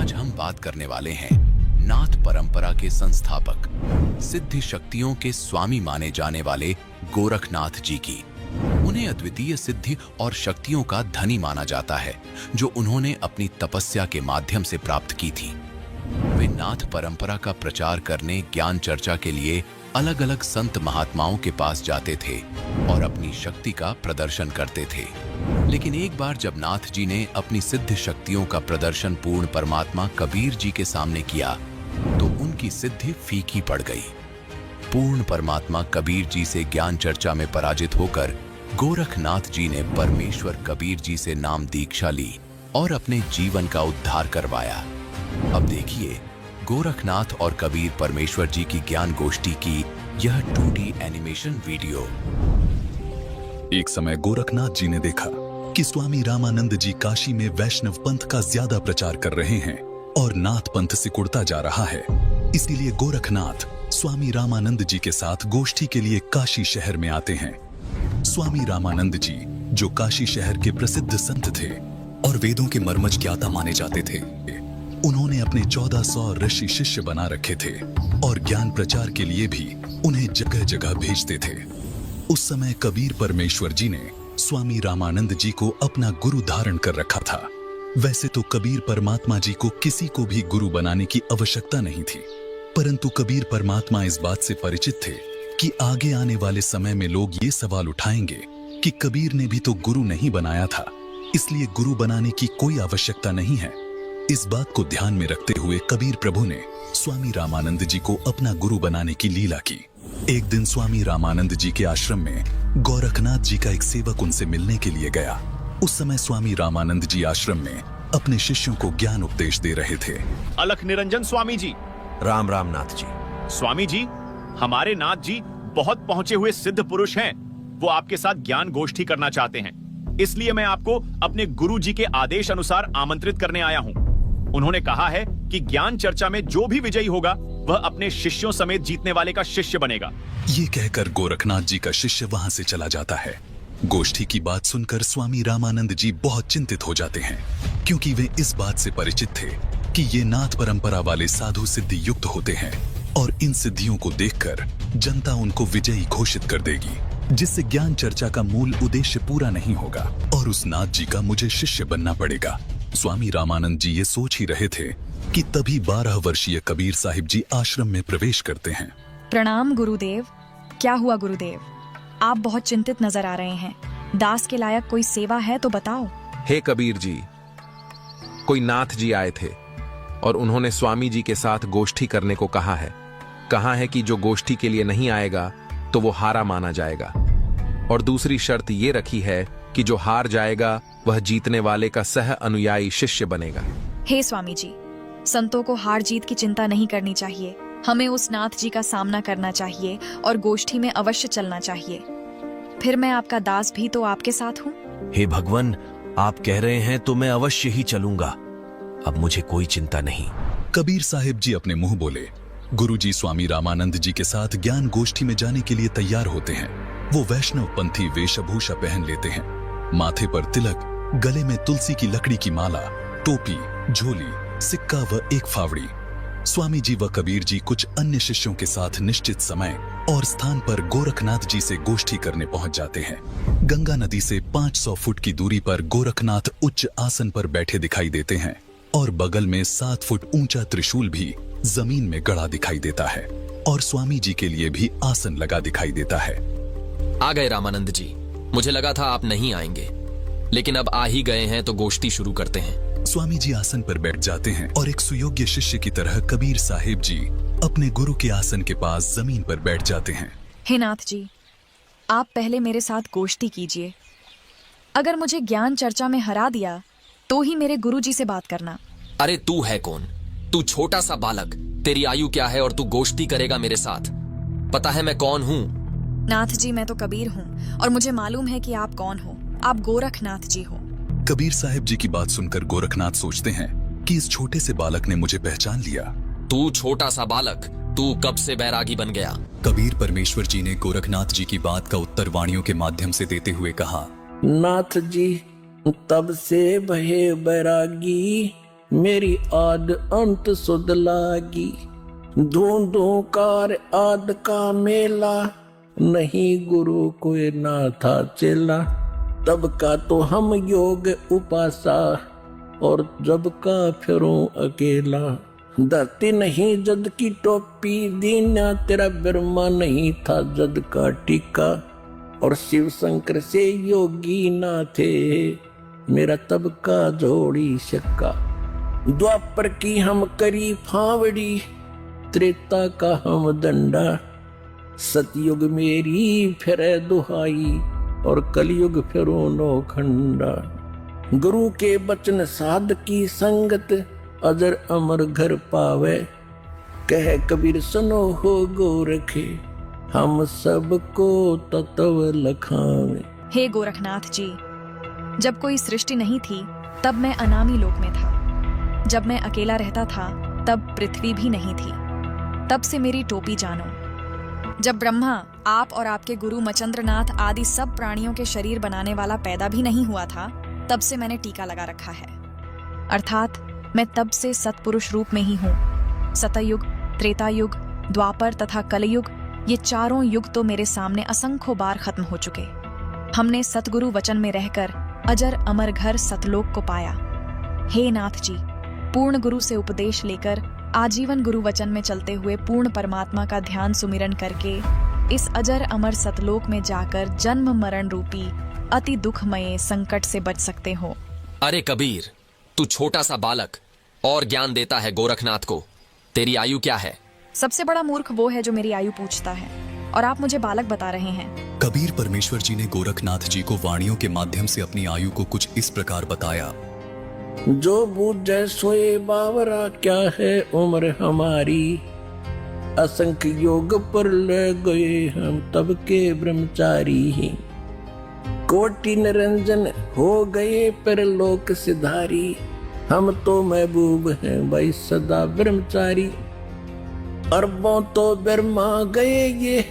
आज हम बात करने वाले हैं नाथ परंपरा के संस्थापक, सिद्धि शक्तियों के स्वामी माने जाने वाले गोरखनाथ जी की। उन्हें अद्वितीय सिद्धि और शक्तियों का धनी माना जाता है, जो उन्होंने अपनी तपस्या के माध्यम से प्राप्त की थी। वे नाथ परंपरा का प्रचार करने, ज्ञान चर्चा के लिए अलग अलग संत महात्माओं के पास जाते थे और अपनी शक्ति का प्रदर्शन करते थे। लेकिन एक बार जब नाथ जी ने अपनी सिद्ध शक्तियों का प्रदर्शन पूर्ण परमात्मा कबीर जी के सामने किया, तो उनकी सिद्धि फीकी पड़ गई। पूर्ण परमात्मा कबीर जी से ज्ञान चर्चा में पराजित होकर गोरखनाथ जी ने परमेश्वर कबीर जी से नाम दीक्षा ली और अपने जीवन का उद्धार करवाया। अब देखिए गोरखनाथ और कबीर परमेश्वर जी की ज्ञान गोष्ठी की यह 2D एनिमेशन वीडियो। एक समय गोरखनाथ जी ने देखा कि स्वामी रामानंद जी काशी में वैष्णव पंथ का ज्यादा प्रचार कर रहे हैं और नाथ पंथ सिकुड़ता जा रहा है। इसीलिए गोरखनाथ स्वामी रामानंद जी के साथ गोष्ठी के लिए काशी शहर में आते हैं। स्वामी रामानंद जी, जो काशी शहर के प्रसिद्ध संत थे और वेदों के मर्मज्ञ ज्ञाता माने जाते थे, उन्होंने अपने 1400 ऋषि शिष्य बना रखे थे और ज्ञान प्रचार के लिए भी उन्हें जगह जगह भेजते थे। उस समय कबीर परमेश्वर जी ने स्वामी रामानंद जी को अपना गुरु धारण कर रखा था। वैसे तो कबीर परमात्मा जी को किसी को भी गुरु बनाने की आवश्यकता नहीं थी, परंतु कबीर परमात्मा इस बात से परिचित थे कि आगे आने वाले समय में लोग ये सवाल उठाएंगे कि कबीर ने भी तो गुरु नहीं बनाया था, इसलिए गुरु बनाने की कोई आवश्यकता नहीं है। इस बात को ध्यान में रखते हुए कबीर प्रभु ने स्वामी रामानंद जी को अपना गुरु बनाने की लीला की। एक दिन स्वामी रामानंद जी के आश्रम में गोरखनाथ जी का एक सेवक उनसे मिलने के लिए गया। उस समय स्वामी रामानंद जी आश्रम में अपने शिष्यों को ज्ञान उपदेश दे रहे थे। अलख निरंजन स्वामी जी। राम राम नाथ जी। स्वामी जी, हमारे नाथ जी बहुत पहुंचे हुए सिद्ध पुरुष हैं। वो आपके साथ ज्ञान गोष्ठी करना चाहते हैं, इसलिए मैं आपको अपने गुरु जी के आदेश अनुसार आमंत्रित करने आया हूँ। उन्होंने कहा है कि ज्ञान चर्चा में जो भी विजयी होगा वह अपने शिष्यों समेत जीतने वाले का शिष्य बनेगा। ये कहकर गोरखनाथ जी का शिष्य वहां से चला जाता है। गोष्ठी की बात सुनकर स्वामी रामानंद जी बहुत चिंतित हो जाते हैं, क्योंकि वे इस बात से परिचित थे कि ये नाथ परंपरा वाले साधु सिद्धि युक्त होते हैं और इन सिद्धियों को देखकर जनता उनको विजयी घोषित कर देगी, जिससे ज्ञान चर्चा का मूल उद्देश्य पूरा नहीं होगा और उस नाथ जी का मुझे शिष्य बनना पड़ेगा। स्वामी रामानंद जी ये सोच ही रहे थे कि तभी 12 वर्षीय कबीर साहिब जी आश्रम में प्रवेश करते हैं। प्रणाम गुरुदेव। क्या हुआ गुरुदेव? आप बहुत चिंतित नजर आ रहे हैं। दास के लायक कोई सेवा है तो बताओ। हे कबीर जी, कोई नाथ जी आए थे और उन्होंने स्वामी जी के साथ गोष्ठी करने को कहा है कि जो गोष्ठी के लिए नहीं आएगा तो वो हारा माना जाएगा, और दूसरी शर्त ये रखी है कि जो हार जाएगा वह जीतने वाले का सह अनुयायी शिष्य बनेगा। हे स्वामी जी, संतों को हार जीत की चिंता नहीं करनी चाहिए। हमें उस नाथ जी का सामना करना चाहिए और गोष्ठी में अवश्य चलना चाहिए। फिर मैं आपका दास भी तो आपके साथ हूँ। हे भगवान, आप कह रहे हैं तो मैं अवश्य ही चलूंगा। अब मुझे कोई चिंता नहीं। कबीर साहिब जी अपने मुंह बोले। गुरुजी स्वामी रामानंद जी के साथ ज्ञान गोष्ठी में जाने के लिए तैयार होते हैं। वो वैष्णव पंथी वेशभूषा पहन लेते हैं, माथे पर तिलक, गले में तुलसी की लकड़ी की माला, टोपी, झोली, सिक्का व एक फावड़ी। स्वामी जी व कबीर जी कुछ अन्य शिष्यों के साथ निश्चित समय और स्थान पर गोरखनाथ जी से गोष्ठी करने पहुंच जाते हैं। गंगा नदी से 500 फुट की दूरी पर गोरखनाथ उच्च आसन पर बैठे दिखाई देते हैं और बगल में 7 फुट ऊंचा त्रिशूल भी जमीन में गड़ा दिखाई देता है और स्वामी जी के लिए भी आसन लगा दिखाई देता है। आ गए रामानंद जी। मुझे लगा था आप नहीं आएंगे, लेकिन अब आ ही गए हैं तो गोष्ठी शुरू करते हैं। स्वामी जी आसन पर बैठ जाते हैं और एक सुयोग्य शिष्य की तरह कबीर साहिब जी अपने गुरु के आसन के पास जमीन पर बैठ जाते हैं। हे नाथ जी, आप पहले मेरे साथ गोष्ठी कीजिए। अगर मुझे ज्ञान चर्चा में हरा दिया तो ही मेरे गुरु जी से बात करना। अरे तू है कौन? तू छोटा सा बालक, तेरी आयु क्या है और तू गोष्ठी करेगा मेरे साथ? पता है मैं कौन हूँ? नाथ जी, मैं तो कबीर हूँ और मुझे मालूम है कि आप कौन हो। आप गोरखनाथ जी हो। कबीर साहिब जी की बात सुनकर गोरखनाथ सोचते हैं कि इस छोटे से बालक ने मुझे पहचान लिया। तू छोटा सा बालक, तू कब से बैरागी बन गया? कबीर परमेश्वर जी ने गोरखनाथ जी की बात का उत्तर वाणियों के माध्यम से देते हुए कहा, नाथ जी, तब से भये बैरागी मेरी आद अंत सुध लागी। ढूंढूं कार आद का मेला, नहीं गुरु कोई ना था चेला। तब का तो हम योग उपासा, और जब का फिरूं अकेला। धरती नहीं जद की टोपी दीना, तेरा ब्रह्मा नहीं था जद का टीका। और शिव शंकर से योगी ना थे, मेरा तब का जोड़ी शक्का। द्वापर की हम करी फावड़ी, त्रेता का हम दंडा। सतयुग मेरी फिरे दुहाई, और कलयुग फिरो नौखंडा। गुरु के बचन साध की संगत, अजर अमर घर पावे। कह कबीर सुनो हो गोरखे, हम सबको तत्व लखावे। हे गोरखनाथ जी, जब कोई सृष्टि नहीं थी तब मैं अनामी लोक में था। जब मैं अकेला रहता था तब पृथ्वी भी नहीं थी। तब से मेरी टोपी जानो। जब ब्रह्मा, आप और आपके गुरु मचंद्रनाथ आदि सब प्राणियों के शरीर बनाने वाला पैदा भी नहीं हुआ था, तब से मैंने टीका लगा रखा है। अर्थात मैं तब से सतपुरुष रूप में ही हूँ। सतयुग, त्रेतायुग, द्वापर तथा कलयुग, ये चारों युग तो मेरे सामने असंख्य बार खत्म हो चुके। हमने सतगुरु वचन में रहकर अजर अमर घर सतलोक को पाया। हे नाथ जी, पूर्ण गुरु से उपदेश लेकर आजीवन गुरु वचन में चलते हुए पूर्ण परमात्मा का ध्यान सुमिरन करके इस अजर अमर सतलोक में जाकर जन्म मरण रूपी अति दुखमय संकट से बच सकते हो। अरे कबीर, तू छोटा सा बालक और ज्ञान देता है गोरखनाथ को। तेरी आयु क्या है? सबसे बड़ा मूर्ख वो है जो मेरी आयु पूछता है, और आप मुझे बालक बता रहे हैं। कबीर परमेश्वर जी ने गोरखनाथ जी को वाणियों के माध्यम से अपनी आयु को कुछ इस प्रकार बताया। जो बूझे सोए बावरा, क्या है उम्र हमारी। असंख्य योग पर ले गए हम तब के ब्रह्मचारी ही। कोटि निरंजन हो गए पर लोक सिधारी। हम तो महबूब हैं भाई सदा ब्रह्मचारी। अरबों तो ब्रह्मा गए ये,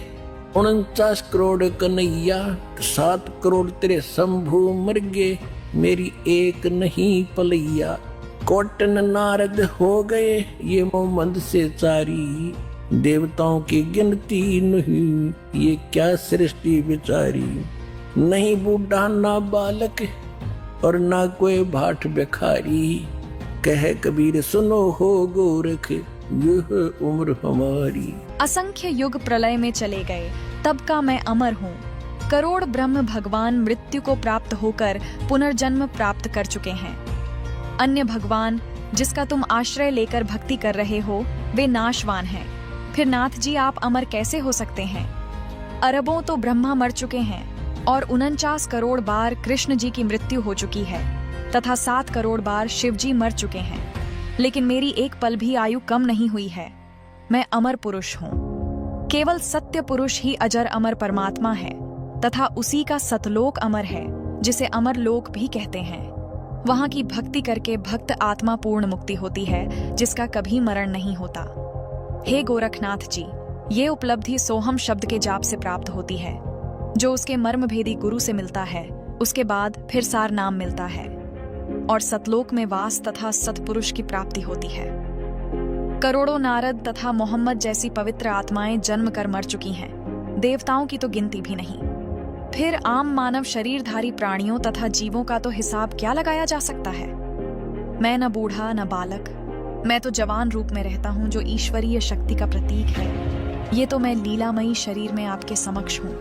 49 करोड़ कन्हैया। 7 करोड़ तेरे शंभू मर गए, मेरी एक नहीं पलैया। कोटन नारद हो गए ये मोहम्मद से चारी। देवताओं की गिनती नहीं, ये क्या सृष्टि विचारी। नहीं बूढ़ा ना बालक, और ना कोई भाट भिखारी। कह कबीर सुनो हो गोरख, यह उम्र हमारी। असंख्य युग प्रलय में चले गए, तब का मैं अमर हूँ। करोड़ ब्रह्म भगवान मृत्यु को प्राप्त होकर पुनर्जन्म प्राप्त कर चुके हैं। अन्य भगवान जिसका तुम आश्रय लेकर भक्ति कर रहे हो, वे नाशवान हैं। फिर नाथ जी आप अमर कैसे हो सकते हैं? अरबों तो ब्रह्मा मर चुके हैं, और 49 करोड़ बार कृष्ण जी की मृत्यु हो चुकी है, तथा 7 करोड़ बार शिव जी मर चुके हैं। लेकिन मेरी एक पल भी आयु कम नहीं हुई है। मैं अमर पुरुष हूँ। केवल सत्य पुरुष ही अजर अमर परमात्मा है, तथा उसी का सतलोक अमर है, जिसे अमर लोक भी कहते हैं। वहां की भक्ति करके भक्त आत्मा पूर्ण मुक्ति होती है, जिसका कभी मरण नहीं होता। हे गोरखनाथ जी, ये उपलब्धि सोहम शब्द के जाप से प्राप्त होती है, जो उसके मर्म भेदी गुरु से मिलता है। उसके बाद फिर सार नाम मिलता है, और सतलोक में वास तथा सतपुरुष की प्राप्ति होती है। करोड़ों नारद तथा मोहम्मद जैसी पवित्र आत्माएं जन्म कर मर चुकी हैं। देवताओं की तो गिनती भी नहीं। फिर आम मानव शरीरधारी प्राणियों तथा जीवों का तो हिसाब क्या लगाया जा सकता है। मैं न बूढ़ा न बालक, मैं तो जवान रूप में रहता हूँ, जो ईश्वरीय शक्ति का प्रतीक है। ये तो मैं लीलामयी शरीर में आपके समक्ष हूँ।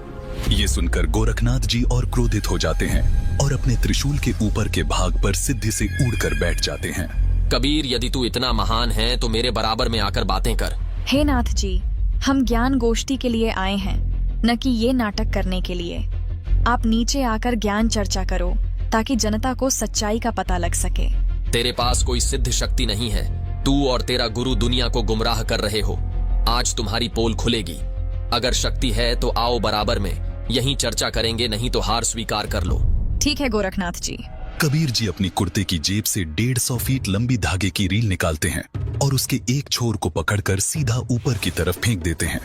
ये सुनकर गोरखनाथ जी और क्रोधित हो जाते हैं और अपने त्रिशूल के ऊपर के भाग पर सिद्धि से उड़कर बैठ जाते हैं। कबीर, यदि तू इतना महान है तो मेरे बराबर में आकर बातें कर। हे नाथ जी, हम ज्ञान गोष्ठी के लिए आए हैं, न कि ये नाटक करने के लिए। आप नीचे आकर ज्ञान चर्चा करो, ताकि जनता को सच्चाई का पता लग सके। तेरे पास कोई सिद्ध शक्ति नहीं है। तू और तेरा गुरु दुनिया को गुमराह कर रहे हो। आज तुम्हारी पोल खुलेगी। अगर शक्ति है तो आओ बराबर में, यहीं चर्चा करेंगे, नहीं तो हार स्वीकार कर लो। ठीक है गोरखनाथ जी। कबीर जी अपनी कुर्ते की जेब से 150 फीट लंबी धागे की रील निकालते हैं और उसके एक छोर को पकड़कर सीधा ऊपर की तरफ फेंक देते हैं।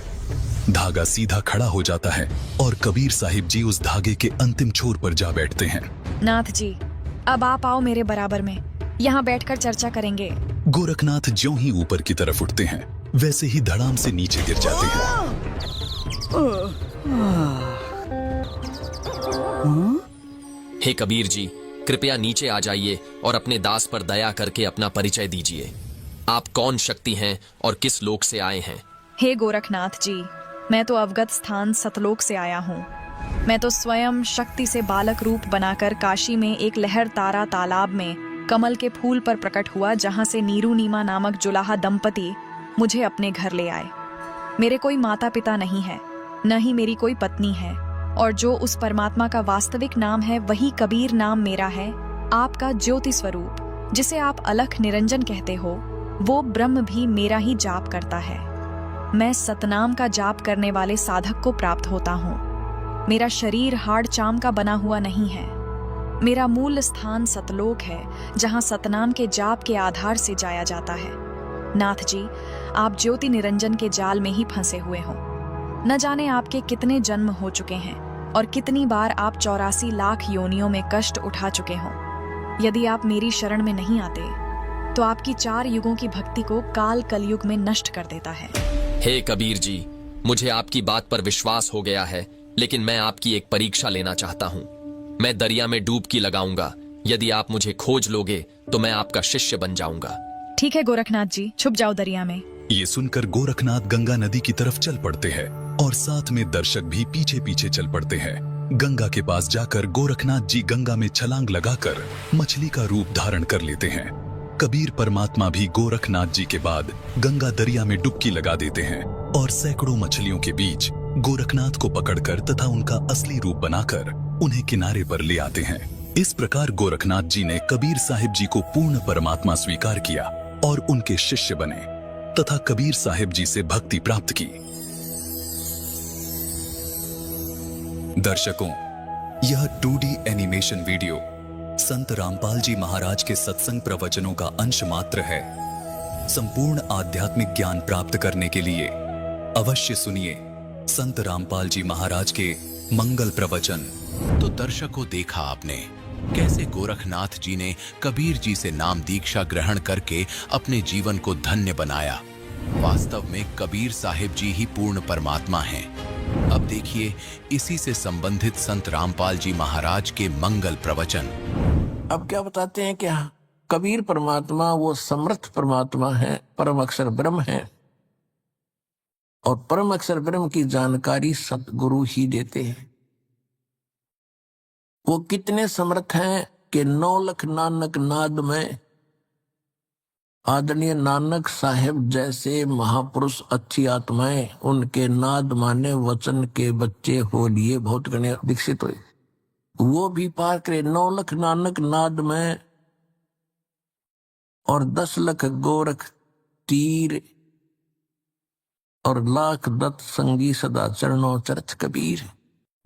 धागा सीधा खड़ा हो जाता है और कबीर साहिब जी उस धागे के अंतिम छोर पर जा बैठते हैं। नाथ जी, अब आप आओ मेरे बराबर में। यहाँ बैठकर चर्चा करेंगे। गोरखनाथ ज्यों ही ऊपर की तरफ उठते हैं वैसे ही धड़ाम से नीचे गिर जाते हैं। हे कबीर जी, कृपया नीचे आ जाइए और अपने दास पर दया करके अपना परिचय दीजिए। आप कौन शक्ति हैं और किस लोक से आए हैं? हे गोरखनाथ जी, मैं तो अवगत स्थान सतलोक से आया हूँ। मैं तो स्वयं शक्ति से बालक रूप बनाकर काशी में एक लहर तारा तालाब में कमल के फूल पर प्रकट हुआ, जहाँ से नीरू नीमा नामक जुलाहा दंपति मुझे अपने घर ले आए। मेरे कोई माता पिता नहीं है, न ही मेरी कोई पत्नी है, और जो उस परमात्मा का वास्तविक नाम है वही कबीर नाम मेरा है। आपका ज्योति स्वरूप, जिसे आप अलख निरंजन कहते हो, वो ब्रह्म भी मेरा ही जाप करता है। मैं सतनाम का जाप करने वाले साधक को प्राप्त होता हूँ। मेरा शरीर हाड़ चाम का बना हुआ नहीं है। मेरा मूल स्थान सतलोक है, जहाँ सतनाम के जाप के आधार से जाया जाता है। नाथ जी, आप ज्योति निरंजन के जाल में ही फंसे हुए हो। न जाने आपके कितने जन्म हो चुके हैं और कितनी बार आप 84 लाख योनियों में कष्ट उठा चुके हो। यदि आप मेरी शरण में नहीं आते तो आपकी 4 युगों की भक्ति को काल कलयुग में नष्ट कर देता है। हे कबीर जी, मुझे आपकी बात पर विश्वास हो गया है, लेकिन मैं आपकी एक परीक्षा लेना चाहता हूँ। मैं दरिया में डुबकी लगाऊंगा। यदि आप मुझे खोज लोगे तो मैं आपका शिष्य बन जाऊंगा। ठीक है गोरखनाथ जी, छुप जाओ दरिया में। ये सुनकर गोरखनाथ गंगा नदी की तरफ चल पड़ते हैं और साथ में दर्शक भी पीछे पीछे चल पड़ते हैं। गंगा के पास जाकर गोरखनाथ जी गंगा में छलांग लगाकर मछली का रूप धारण कर लेते हैं। कबीर परमात्मा भी गोरखनाथ जी के बाद गंगा दरिया में डुबकी लगा देते हैं और सैकड़ों मछलियों के बीच गोरखनाथ को पकड़कर तथा उनका असली रूप बनाकर उन्हें किनारे पर ले आते हैं। इस प्रकार गोरखनाथ जी ने कबीर साहिब जी को पूर्ण परमात्मा स्वीकार किया और उनके शिष्य बने तथा कबीर साहिब जी से भक्ति प्राप्त की। दर्शकों, यह 2D एनिमेशन वीडियो संत रामपाल जी महाराज के सत्संग प्रवचनों का अंश मात्र है। संपूर्ण आध्यात्मिक ज्ञान प्राप्त करने के लिए अवश्य सुनिए संत रामपाल जी महाराज के मंगल प्रवचन। तो दर्शकों, देखा आपने कैसे गोरखनाथ जी ने कबीर जी से नाम दीक्षा ग्रहण करके अपने जीवन को धन्य बनाया। वास्तव में कबीर साहिब जी ही पूर्ण परमात्मा हैं। अब देखिए इसी से संबंधित संत रामपाल जी महाराज के मंगल प्रवचन। अब क्या बताते हैं क्या? कबीर परमात्मा वो समर्थ परमात्मा है, परम अक्षर ब्रह्म है, और परम अक्षर ब्रह्म की जानकारी सतगुरु ही देते हैं। वो कितने समर्थ हैं कि 9 लाख नानक नाद में आदरणीय नानक साहेब जैसे महापुरुष, अच्छी आत्माएं, उनके नाद माने वचन के बच्चे हो लिए बहुत गणे दीक्षित हुए। वो भी पार करे 9 लाख नानक नाद में, और 10 लाख गोरख तीर, और लाख दत्त संगी सदा चरणों चरथ कबीर।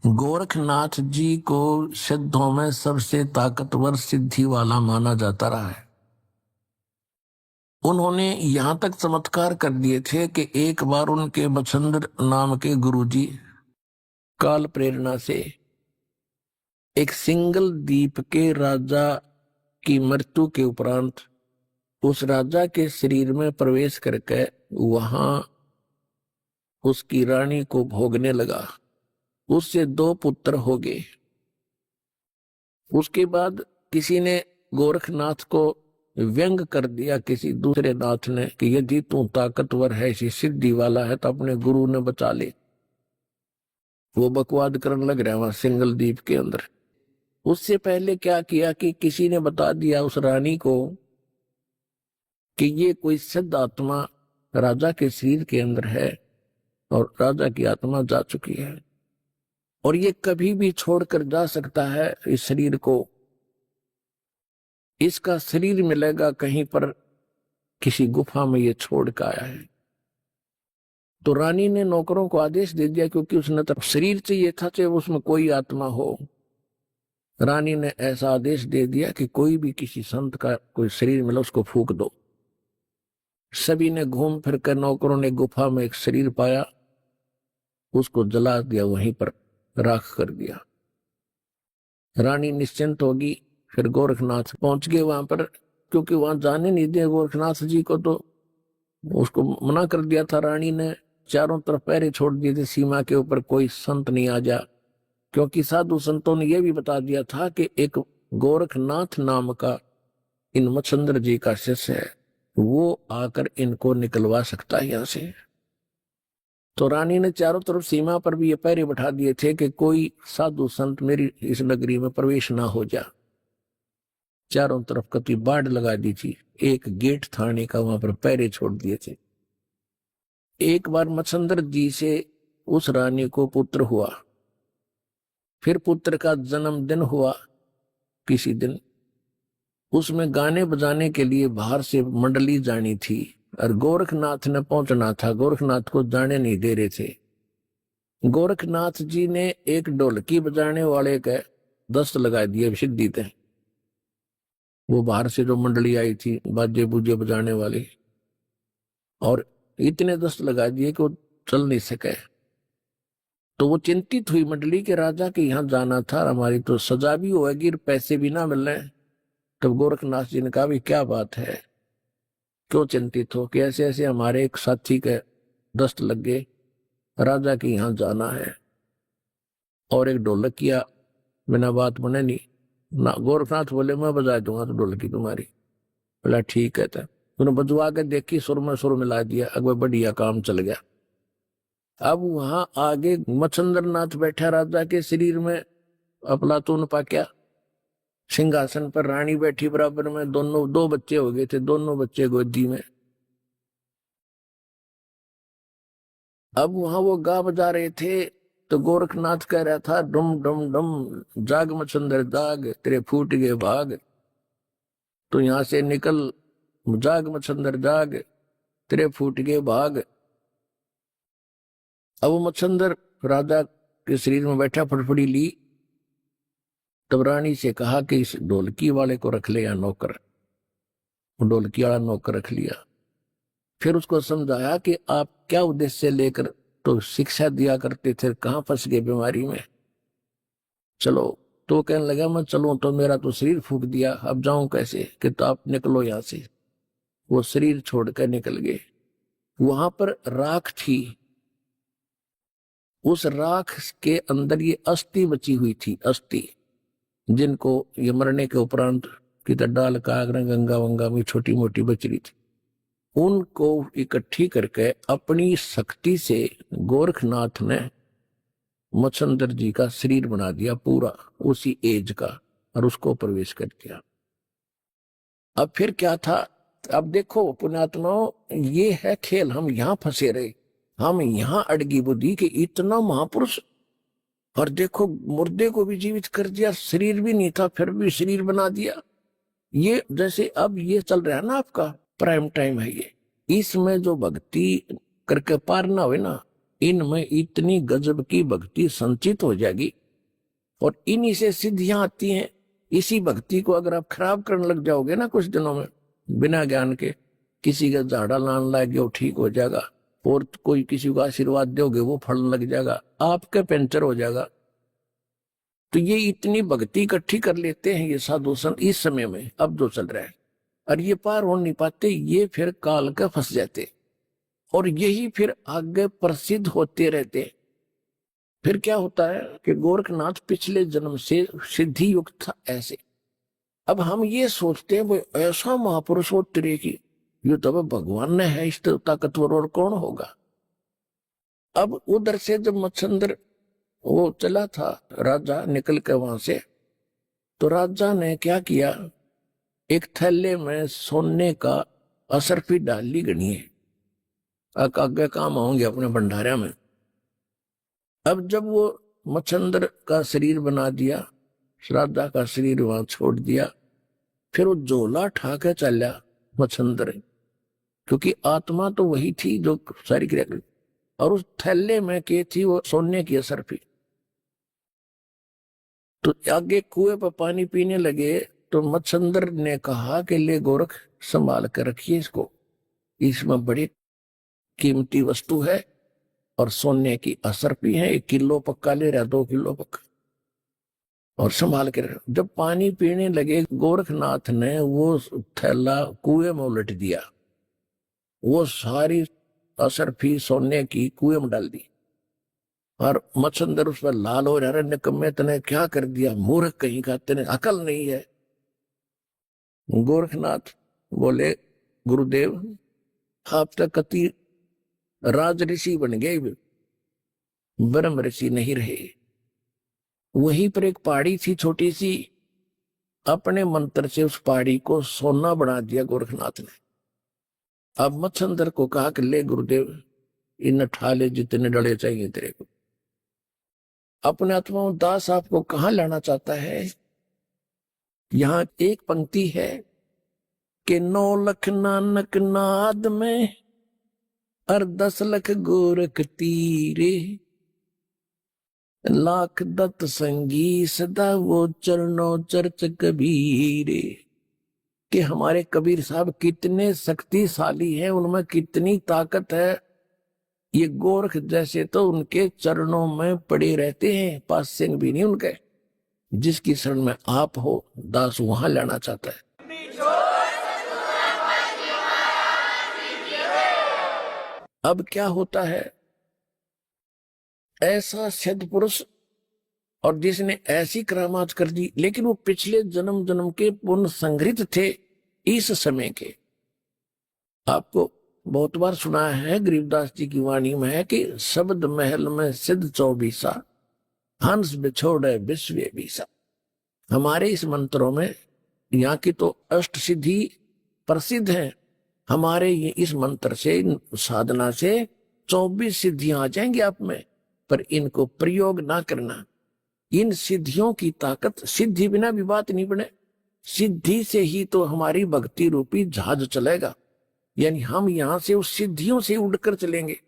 गोरखनाथ जी को सिद्धों में सबसे ताकतवर सिद्धि वाला माना जाता रहा है। उन्होंने यहां तक चमत्कार कर दिए थे कि एक बार उनके बछंदर नाम के गुरुजी काल प्रेरणा से एक सिंगल द्वीप के राजा की मृत्यु के उपरांत उस राजा के शरीर में प्रवेश करके वहां उसकी रानी को भोगने लगा। उससे 2 पुत्र हो गए। उसके बाद किसी ने गोरखनाथ को व्यंग कर दिया, किसी दूसरे नाथ ने, कि यदि तू ताकतवर है, इसी सिद्धि वाला है, तो अपने गुरु ने बचा ले। वो बकवाद करने लग रहा वहां सिंगल द्वीप के अंदर। उससे पहले क्या किया कि किसी ने बता दिया उस रानी को कि ये कोई सिद्ध आत्मा राजा के शरीर के अंदर है और राजा की आत्मा जा चुकी है और ये कभी भी छोड़कर जा सकता है इस शरीर को। इसका शरीर मिलेगा कहीं पर किसी गुफा में, ये छोड़ कर आया है। तो रानी ने नौकरों को आदेश दे दिया, क्योंकि उसने तो शरीर चाहिए था, चाहे उसमें कोई आत्मा हो। रानी ने ऐसा आदेश दे दिया कि कोई भी किसी संत का कोई शरीर मिला उसको फूंक दो। सभी ने घूम फिर कर, नौकरों ने गुफा में एक शरीर पाया, उसको जला दिया, वहीं पर राख कर दिया। रानी निश्चिंत होगी। फिर गोरखनाथ पहुंच गए वहां पर। क्योंकि वहां जाने नहीं दिया गोरखनाथ जी को, तो उसको मना कर दिया था रानी ने। चारों तरफ पहरे छोड़ दिए थे सीमा के ऊपर, कोई संत नहीं आ जा, क्योंकि साधु संतों ने यह भी बता दिया था कि एक गोरखनाथ नाम का इन मच्छंद्र जी का शिष्य है, वो आकर इनको निकलवा सकता है यहां से। तो रानी ने चारों तरफ सीमा पर भी ये पहरे बैठा दिए थे कि कोई साधु संत मेरी इस नगरी में प्रवेश ना हो जा। चारों तरफ कति बाढ़ लगा दी थी, एक गेट थाने का वहां पर पहरे छोड़ दिए थे। एक बार मच्छंद्र जी से उस रानी को पुत्र हुआ, फिर पुत्र का जन्मदिन हुआ किसी दिन, उसमें गाने बजाने के लिए बाहर से मंडली जानी थी और गोरखनाथ ने पहुंचना था, गोरखनाथ को जाने नहीं दे रहे थे। गोरखनाथ जी ने एक ढोलकी बजाने वाले के दस्त लगा दिए सिद्धि थे, वो बाहर से जो मंडली आई थी बाजे बूजे बजाने वाली, और इतने दस्त लगा दिए कि वो चल नहीं सके। तो वो चिंतित हुई मंडली के राजा के यहाँ जाना था, हमारी तो सजा भी होगी, पैसे भी ना मिल रहे। तब गोरखनाथ जी ने कहा भी क्या बात है, क्यों चिंतित हो, कि ऐसे ऐसे हमारे एक साथी के दस्त लग गए, राजा के यहाँ जाना है, और एक ढोलक किया बिना बात बने नहीं ना। गोरखनाथ बोले मैं बजा दूंगा तो ढोलकी तुम्हारी। बोला ठीक है। था उन्होंने बजवा के देखी, सुर में सुर मिला दिया, अगवा बढ़िया काम चल गया। अब वहां आगे मच्छंद्र नाथ बैठा राजा के शरीर में, अफलातून पाक्या, सिंहासन पर रानी बैठी बराबर में, दोनों दो बच्चे हो गए थे, दोनों बच्चे गोदी में। अब वहां वो गा बजा रहे थे तो गोरखनाथ कह रहा था डुम डुम डुम, जाग मच्छंद्र जाग, तेरे फूट गए भाग, तो यहां से निकल, जाग मच्छंद्र जाग, तेरे फूट गए भाग। अब वो मच्छंद्र राजा के शरीर में बैठा, फटफड़ी ली, तब रानी से कहा कि इस ढोलकी वाले को रख ले या नौकर। ढोलकी वाला नौकर रख लिया। फिर उसको समझाया कि आप क्या उद्देश्य लेकर तो शिक्षा दिया करते थे, कहां फंस गए बीमारी में, चलो। तो कहने लगा मैं चलूं तो मेरा तो शरीर फूक दिया, अब जाऊं कैसे, कि तो आप निकलो यहां से। वो शरीर छोड़कर निकल गए। वहां पर राख थी, उस राख के अंदर ये अस्थि बची हुई थी, अस्थि जिनको ये मरने के उपरांत किधर डाल कागरा गंगा वंगा में छोटी मोटी बच रही थी, उनको इकट्ठी करके अपनी शक्ति से गोरखनाथ ने मच्छंद्र जी का शरीर बना दिया पूरा उसी एज का, और उसको प्रवेश कर दिया। अब फिर क्या था, अब देखो पुण्यात्माओं, ये है खेल, हम यहां फंसे रहे, हम यहां अड़गी बुद्धि कि इतना महापुरुष, और देखो मुर्दे को भी जीवित कर दिया, शरीर भी नहीं था फिर भी शरीर बना दिया। ये जैसे अब ये चल रहा है ना, आपका प्राइम टाइम है ये, इसमें जो भक्ति करके पार ना हुए ना, इनमें इतनी गजब की भक्ति संचित हो जाएगी, और इन्हीं से सिद्धियां आती हैं। इसी भक्ति को अगर आप खराब करने लग जाओगे ना कुछ दिनों में, बिना ज्ञान के, किसी का झाड़ा लान लग गया ठीक हो जाएगा, और कोई किसी को आशीर्वाद दोगे वो फल लग जाएगा, आपका पंचर हो जाएगा। तो ये इतनी भक्ति इकट्ठी कर लेते हैं ये साधु संत इस समय में, अब जो चल रहा है, और ये पार हो नहीं पाते, ये फिर काल का फंस जाते, और यही फिर आगे प्रसिद्ध होते रहते। फिर क्या होता है कि गोरखनाथ पिछले जन्म से सिद्धि युक्त था ऐसे। अब हम ये सोचते हैं वो ऐसा महापुरुष हो तेरे की, ये तो भगवान ने है, इस ताकतवर और कौन होगा। अब उधर से जब मच्छंद्र वो चला था, राजा निकल के वहां से, तो राजा ने क्या किया, एक थैले में सोने का असरफी डाल ली गणिए, आगे काम आऊंगे अपने भंडारा में। अब जब वो मच्छंद्र का शरीर बना दिया, राजा का शरीर वहां छोड़ दिया, फिर वो झोला ठा के चला मच्छंद्र, क्योंकि आत्मा तो वही थी जो सारी क्रिया करी, और उस थैले में के थी वो सोने की असरफी। तो आगे कुएं पर पानी पीने लगे, तो मच्छंद्र ने कहा कि ले गोरख संभाल कर रखिए इसको, इसमें बड़ी कीमती वस्तु है, और सोने की असरफी है, 1 किलो पक्का ले रहा, 2 किलो पक्का। और संभाल के रखो। जब पानी पीने लगे गोरखनाथ ने वो थैला कुएं में उलट दिया, वो सारी असरफी सोने की कुएं में डाल दी। और मच्छंदर उस पर लाल हो रहा, निकम्मे तने क्या कर दिया, मूर्ख कहीं का, तेने अकल नहीं है। गोरखनाथ बोले गुरुदेव आप तो कति राज ऋषि बन गए, ब्रह्म ऋषि नहीं रहे। वहीं पर एक पहाड़ी थी छोटी सी, अपने मंत्र से उस पहाड़ी को सोना बना दिया गोरखनाथ ने। अब मच्छंदर को कहा कि ले गुरुदेव इन ठाले जितने डले चाहिए तेरे को। अपने आत्मा दास आपको कहां लाना चाहता है। यहां एक पंक्ति है कि 9 लाख नानक नाद में और 10 लाख गोरख तीरे, लाख दत्त संगी सदा वो चरणों चर्च कबीरे। कि हमारे कबीर साहब कितने शक्तिशाली हैं, उनमें कितनी ताकत है। ये गोरख जैसे तो उनके चरणों में पड़े रहते हैं, पास सिंह भी नहीं उनके। जिसकी शरण में आप हो दास वहां लाना चाहता है। अब क्या होता है, ऐसा सिद्ध पुरुष और जिसने ऐसी करामात कर दी, लेकिन वो पिछले जन्म जन्म के पुण्य संग्रहित थे इस समय के। आपको बहुत बार सुना है, गरीबदास जी की वाणी में है कि शब्द महल में सिद्ध 24 हंस बिछोड़े विश्व बीसा। हमारे इस मंत्रों में यहाँ की तो अष्ट सिद्धि प्रसिद्ध है। हमारे ये इस मंत्र से, साधना से 24 सिद्धियां आ जाएंगी आप में, पर इनको प्रयोग ना करना। इन सिद्धियों की ताकत, सिद्धि बिना भी बात नहीं बने। सिद्धि से ही तो हमारी भक्ति रूपी जहाज चलेगा। यानी हम यहां से उस सिद्धियों से उड़कर चलेंगे,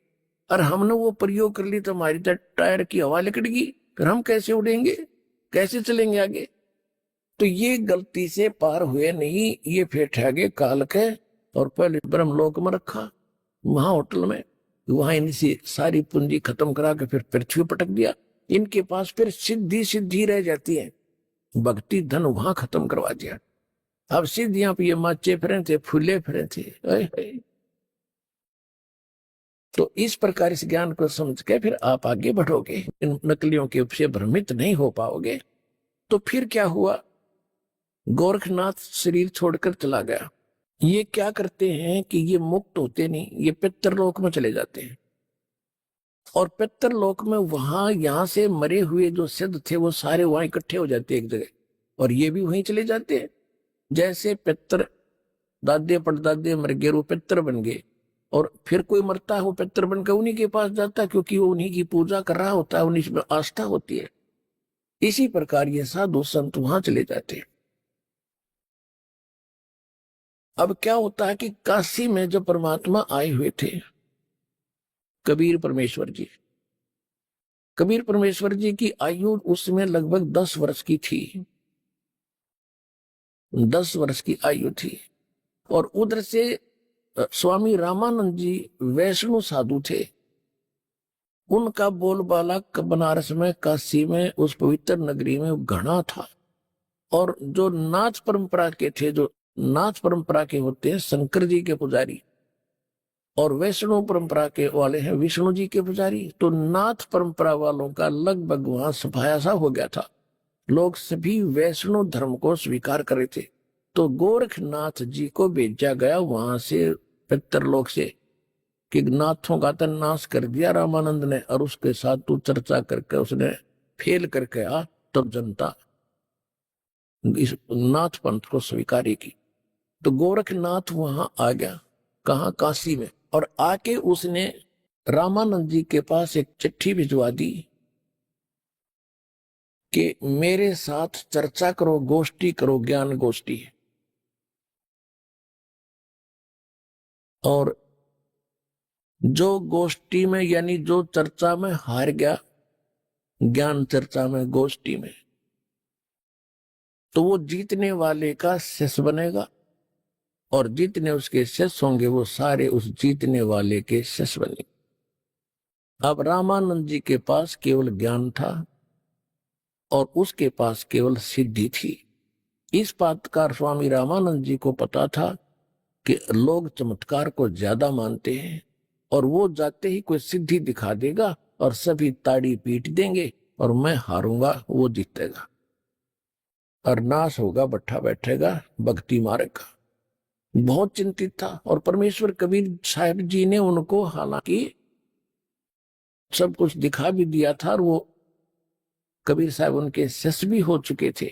और हमने वो प्रयोग कर ली तो हमारी तो टायर की हवा निकलेगी, फिर हम कैसे उड़ेंगे, कैसे चलेंगे आगे। तो ये गलती से पार हुए नहीं, ये फिर ठगे काल के, और पहले ब्रह्मलोक में रखा, वहां होटल में, वहां इनसे सारी पूंजी खत्म करा के फिर पृथ्वी पटक दिया। इनके पास फिर सिद्धि सिद्धि रह जाती है, भक्ति धन वहां खत्म करवा दिया। अब सिद्धियां पे ये माचे फिरे थे, फूले फिरे थे। तो इस प्रकार इस ज्ञान को समझ के फिर आप आगे बढ़ोगे, इन नकलियों के उपसे भ्रमित नहीं हो पाओगे। तो फिर क्या हुआ, गोरखनाथ शरीर छोड़कर चला गया। ये क्या करते हैं कि ये मुक्त होते नहीं, ये पितरलोक में चले जाते हैं। और पितरलोक में वहां यहां से मरे हुए जो सिद्ध थे वो सारे वहां इकट्ठे हो जाते एक जगह, और ये भी वहीं चले जाते हैं। जैसे पितर दादे परदादे मर गए, वो पितर बन गए, और फिर कोई मरता है वो पितर बनकर उन्हीं के पास जाता है, क्योंकि वो उन्हीं की पूजा कर रहा होता है, उन्हीं में आस्था होती है। इसी प्रकार ये साधु संत वहां चले जाते हैं। अब क्या होता है कि काशी में जब परमात्मा आए हुए थे, कबीर परमेश्वर जी, कबीर परमेश्वर जी की आयु उसमें लगभग 10 वर्ष की थी, 10 वर्ष की आयु थी। और उधर से स्वामी रामानंद जी वैष्णव साधु थे, उनका बोलबाला बनारस में, काशी में, उस पवित्र नगरी में घना था। और जो नाथ परंपरा के थे, जो नाथ परंपरा के होते हैं शंकर जी के पुजारी, और वैष्णव परंपरा के वाले हैं विष्णु जी के पुजारी। तो नाथ परंपरा वालों का लगभग वहां सफाया सा हो गया था, लोग सभी वैष्णव धर्म को स्वीकार कर रहे थे। तो गोरखनाथ जी को भेजा गया वहां से, पितरलोक से, कि नाथों का तो नाश कर दिया रामानंद ने, और उसके साथ तू चर्चा करके उसने फेल करके आ, तब जनता इस नाथ पंथ को स्वीकारेगी। तो गोरखनाथ वहां आ गया, कहा, काशी में। और आके उसने रामानंद जी के पास एक चिट्ठी भिजवा दी कि मेरे साथ चर्चा करो, गोष्ठी करो, ज्ञान गोष्ठी। और जो गोष्ठी में, यानी जो चर्चा में हार गया, ज्ञान चर्चा में, गोष्ठी में, तो वो जीतने वाले का शिष्य बनेगा, और जितने उसके शिष्य होंगे वो सारे उस जीतने वाले के शिष्य बनेंगे। अब रामानंद जी के पास केवल ज्ञान था, और उसके पास केवल सिद्धि थी। इस बात का स्वामी रामानंद जी को पता था कि लोग चमत्कार को ज्यादा मानते हैं और वो जाते ही कोई सिद्धि दिखा देगा और सभी ताड़ी पीट देंगे और मैं हारूंगा, वो जीतेगा और नाश होगा, बैठा बैठेगा भक्ति मार्ग का। बहुत चिंतित था और परमेश्वर कबीर साहब जी ने उनको हालांकि सब कुछ दिखा भी दिया था और वो कबीर साहब उनके शिष्य भी हो चुके थे।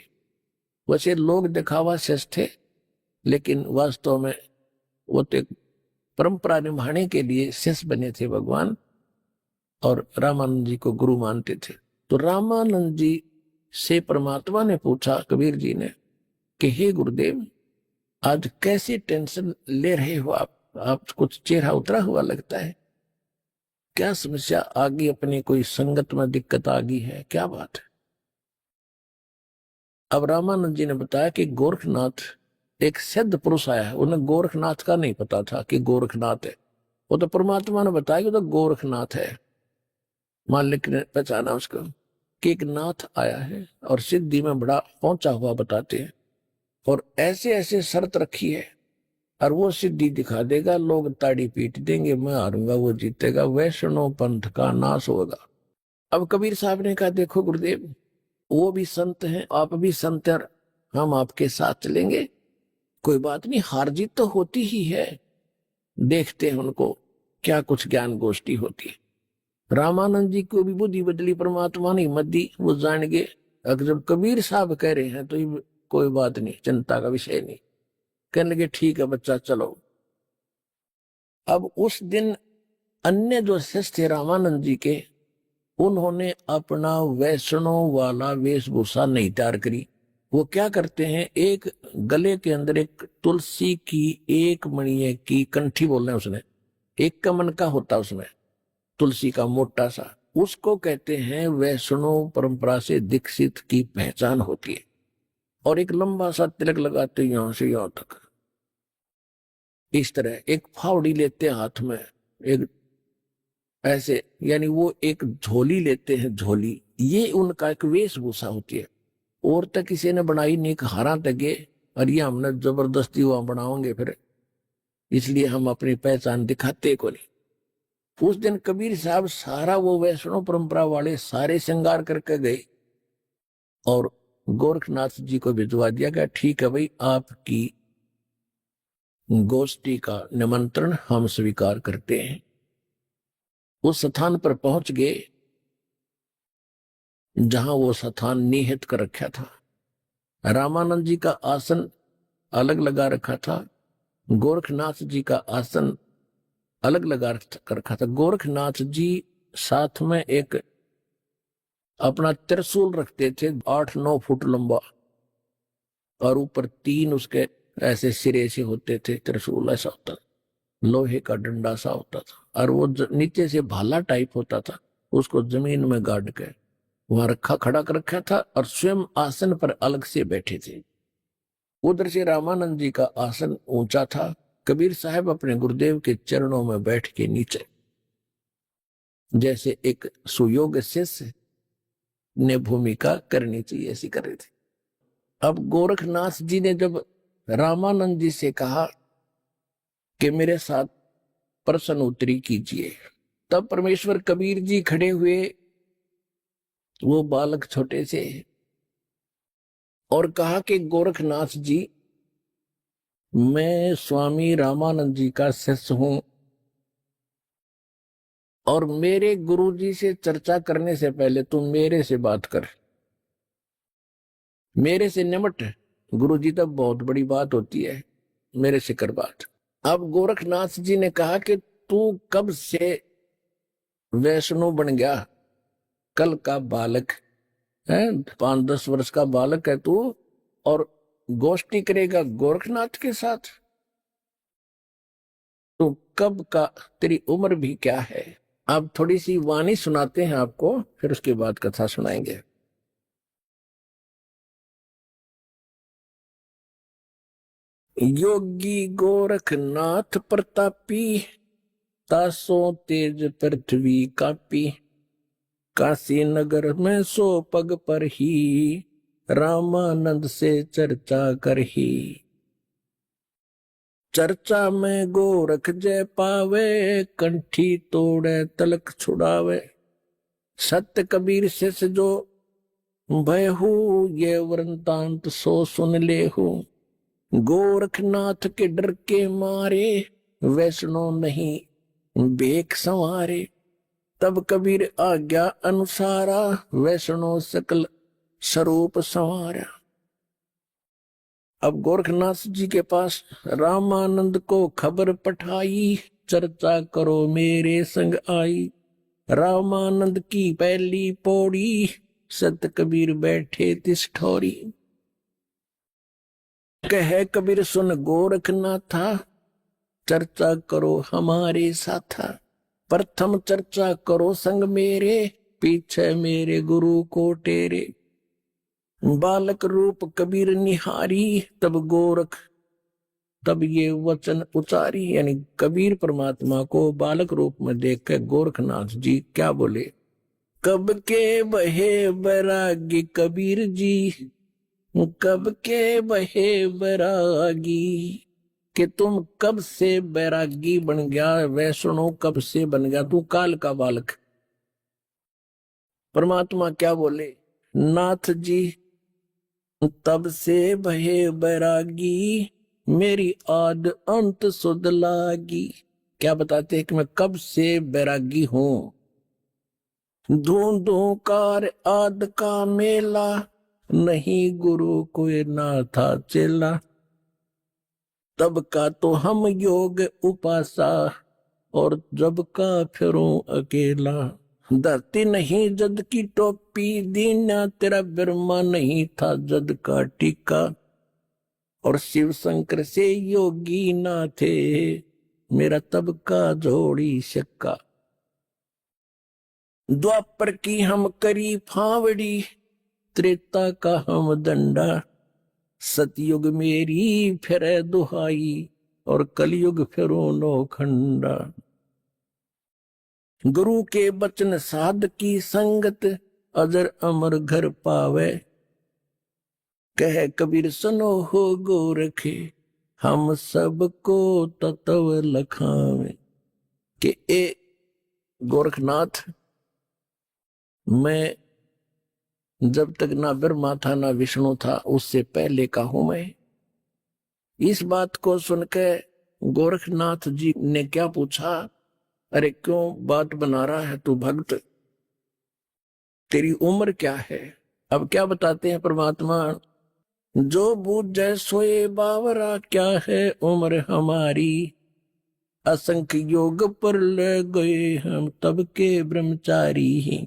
वैसे लोग दिखावा शिष्य थे, लेकिन वास्तव में वो तो परंपरा निभाने के लिए शिष्य बने थे भगवान, और रामानंद जी को गुरु मानते थे। तो रामानंद जी से परमात्मा ने पूछा, कबीर जी ने, कि हे गुरुदेव, आज कैसे टेंशन ले रहे हो आप कुछ चेहरा उतरा हुआ लगता है, क्या समस्या आ गई, अपनी कोई संगत में दिक्कत आ गई है, क्या बात है? अब रामानंद जी ने बताया कि गोरखनाथ एक सिद्ध पुरुष आया है। उन्हें गोरखनाथ का नहीं पता था कि गोरखनाथ है, वो तो परमात्मा ने बताया कि तो गोरखनाथ है। मालिक ने पहचाना उसको कि एक नाथ आया है और सिद्धि में बड़ा पहुंचा हुआ बताते हैं, और ऐसे ऐसे शर्त रखी है और वो सिद्धि दिखा देगा, लोग ताड़ी पीट देंगे, मैं हारूंगा, वो जीतेगा, वैष्णव पंथ का नाश होगा। अब कबीर साहब ने कहा, देखो गुरुदेव, वो भी संत हैं, आप भी संत हैं, हम आपके साथ चलेंगे, कोई बात नहीं, हार जीत तो होती ही है, देखते हैं उनको क्या कुछ ज्ञान गोष्ठी होती है। रामानंद जी को भी बुद्धि बदली परमात्मा ने हिम्मत दी, वो जान गए अगर जब कबीर साहब कह रहे हैं तो ये कोई बात नहीं, चिंता का विषय नहीं। कहने लगे ठीक है बच्चा, चलो। अब उस दिन अन्य जो शिष्य थे रामानंद जी के, उन्होंने अपना वैष्णव वाला वेशभूषा नहीं तैयार करी। वो क्या करते हैं, एक गले के अंदर एक तुलसी की एक मणिये की कंठी बोल रहे हैं, उसने एक कमन का होता उसमें तुलसी का मोटा सा, उसको कहते हैं वैष्णव परंपरा से दीक्षित की पहचान होती है। और एक लंबा सा तिलक लगाते यहां से यहां तक, इस तरह एक फावड़ी लेते हाथ में, एक ऐसे, यानी वो एक झोली लेते हैं, झोली, ये उनका एक वेशभूषा होती है। और तक किसी ने बनाई नहीं, हारा तक और ये हमने जबरदस्ती वहां बनाओगे फिर, इसलिए हम अपनी पहचान दिखाते को नहीं। उस दिन कबीर साहब सारा वो वैष्णव परंपरा वाले सारे श्रृंगार करके गए और गोरखनाथ जी को भिजवा दिया गया, ठीक है भाई, आपकी गोष्ठी का निमंत्रण हम स्वीकार करते हैं। उस स्थान पर पहुंच गए जहां वो स्थान निहित कर रखा था। रामानंद जी का आसन अलग लगा रखा था, गोरखनाथ जी का आसन अलग लगा कर रखा था। गोरखनाथ जी साथ में एक अपना त्रिशूल रखते थे, 8-9 फुट लंबा, और ऊपर 3 उसके ऐसे सिरे से होते थे, त्रिशूल ऐसा होता, लोहे का डंडा सा होता था, और वो नीचे से भाला टाइप होता था, उसको जमीन में गाड़ के वहां रखा, खड़ा कर रखा था, और स्वयं आसन पर अलग से बैठे थे। उधर से रामानंद जी का आसन ऊंचा था। कबीर साहब अपने गुरुदेव के चरणों में बैठ के नीचे, जैसे एक सुयोग शिष्य ने भूमिका करनी चाहिए, ऐसी कर रहे थे। अब गोरखनाथ जी ने जब रामानंद जी से कहा कि मेरे साथ प्रश्न उत्तरी कीजिए, तब परमेश्वर कबीर जी खड़े हुए, वो बालक छोटे से, और कहा कि गोरखनाथ जी, मैं स्वामी रामानंद जी का शिष्य हूं, और मेरे गुरु जी से चर्चा करने से पहले तुम मेरे से बात कर, मेरे से निमट। गुरु जी तब बहुत बड़ी बात होती है, मेरे से कर बात। अब गोरखनाथ जी ने कहा कि तू कब से वैष्णव बन गया, कल का बालक है, 5-10 वर्ष का बालक है तू, और गोष्ठी करेगा गोरखनाथ के साथ, तो कब का, तेरी उम्र भी क्या है। अब थोड़ी सी वाणी सुनाते हैं आपको, फिर उसके बाद कथा सुनाएंगे। योगी गोरखनाथ प्रतापी, तासों तेज पृथ्वी कापी, काशी नगर में सो पग पर ही रामानंद से चर्चा कर ही। चर्चा में गोरख जय पावे कंठी तोड़े तलक छुड़ावे। सत्य कबीर से जो भयहू ये वृंतांत सो सुन ले हूँ। गोरखनाथ के डर के मारे वैष्णो नहीं बेक संवारे। तब कबीर आज्ञा अनुसारा वैष्णो सकल स्वरूप संवारा। अब गोरखनाथ जी के पास रामानंद को खबर पठाई, चर्चा करो मेरे संग आई। रामानंद की पहली पौड़ी संत कबीर बैठे तिस ठौरी। कहे कबीर सुन गोरखनाथा चर्चा करो हमारे साथा। प्रथम चर्चा करो संग मेरे पीछे मेरे गुरु को टेरे। बालक रूप कबीर निहारी तब ये वचन उचारी। यानी कबीर परमात्मा को बालक रूप में देखकर गोरखनाथ जी क्या बोले। कब के बहे बैरागी कबीर जी, कब के बहे बैरागी। कि तुम कब से बैरागी बन गया, वैष्णो कब से बन गया, तू काल का बालक। परमात्मा क्या बोले, नाथ जी तब से भये बैरागी मेरी आद अंत सुध लागी। क्या बताते हैं कि मैं कब से बैरागी हूं। ढूंढूं कार आद का मेला नहीं गुरु कोई ना था चेला। तब का तो हम योग उपासा और जब का फिरूं अकेला। धरती नहीं जद की टोपी दीना तेरा ब्रह्मा नहीं था जद का टीका। और शिव शंकर से योगी ना थे मेरा तब का जोड़ी शक्का। द्वापर की हम करी फावड़ी त्रेता का हम दंडा। सतयुग मेरी फिर दुहाई और कलयुग फिरो नौखंडा। गुरु के बचन साध की संगत अजर अमर घर पावे। कह कबीर सुनो हो गोरखे हम सबको तत्व लखावे। कि ए गोरखनाथ मैं जब तक ना ब्रह्मा था ना विष्णु था उससे पहले का हूं मैं। इस बात को सुनकर गोरखनाथ जी ने क्या पूछा, अरे क्यों बात बना रहा है तू भक्त, तेरी उम्र क्या है। अब क्या बताते हैं परमात्मा, जो बूझे सोए बावरा क्या है उम्र हमारी। असंख्य योग पर ले गए हम तब के ब्रह्मचारी।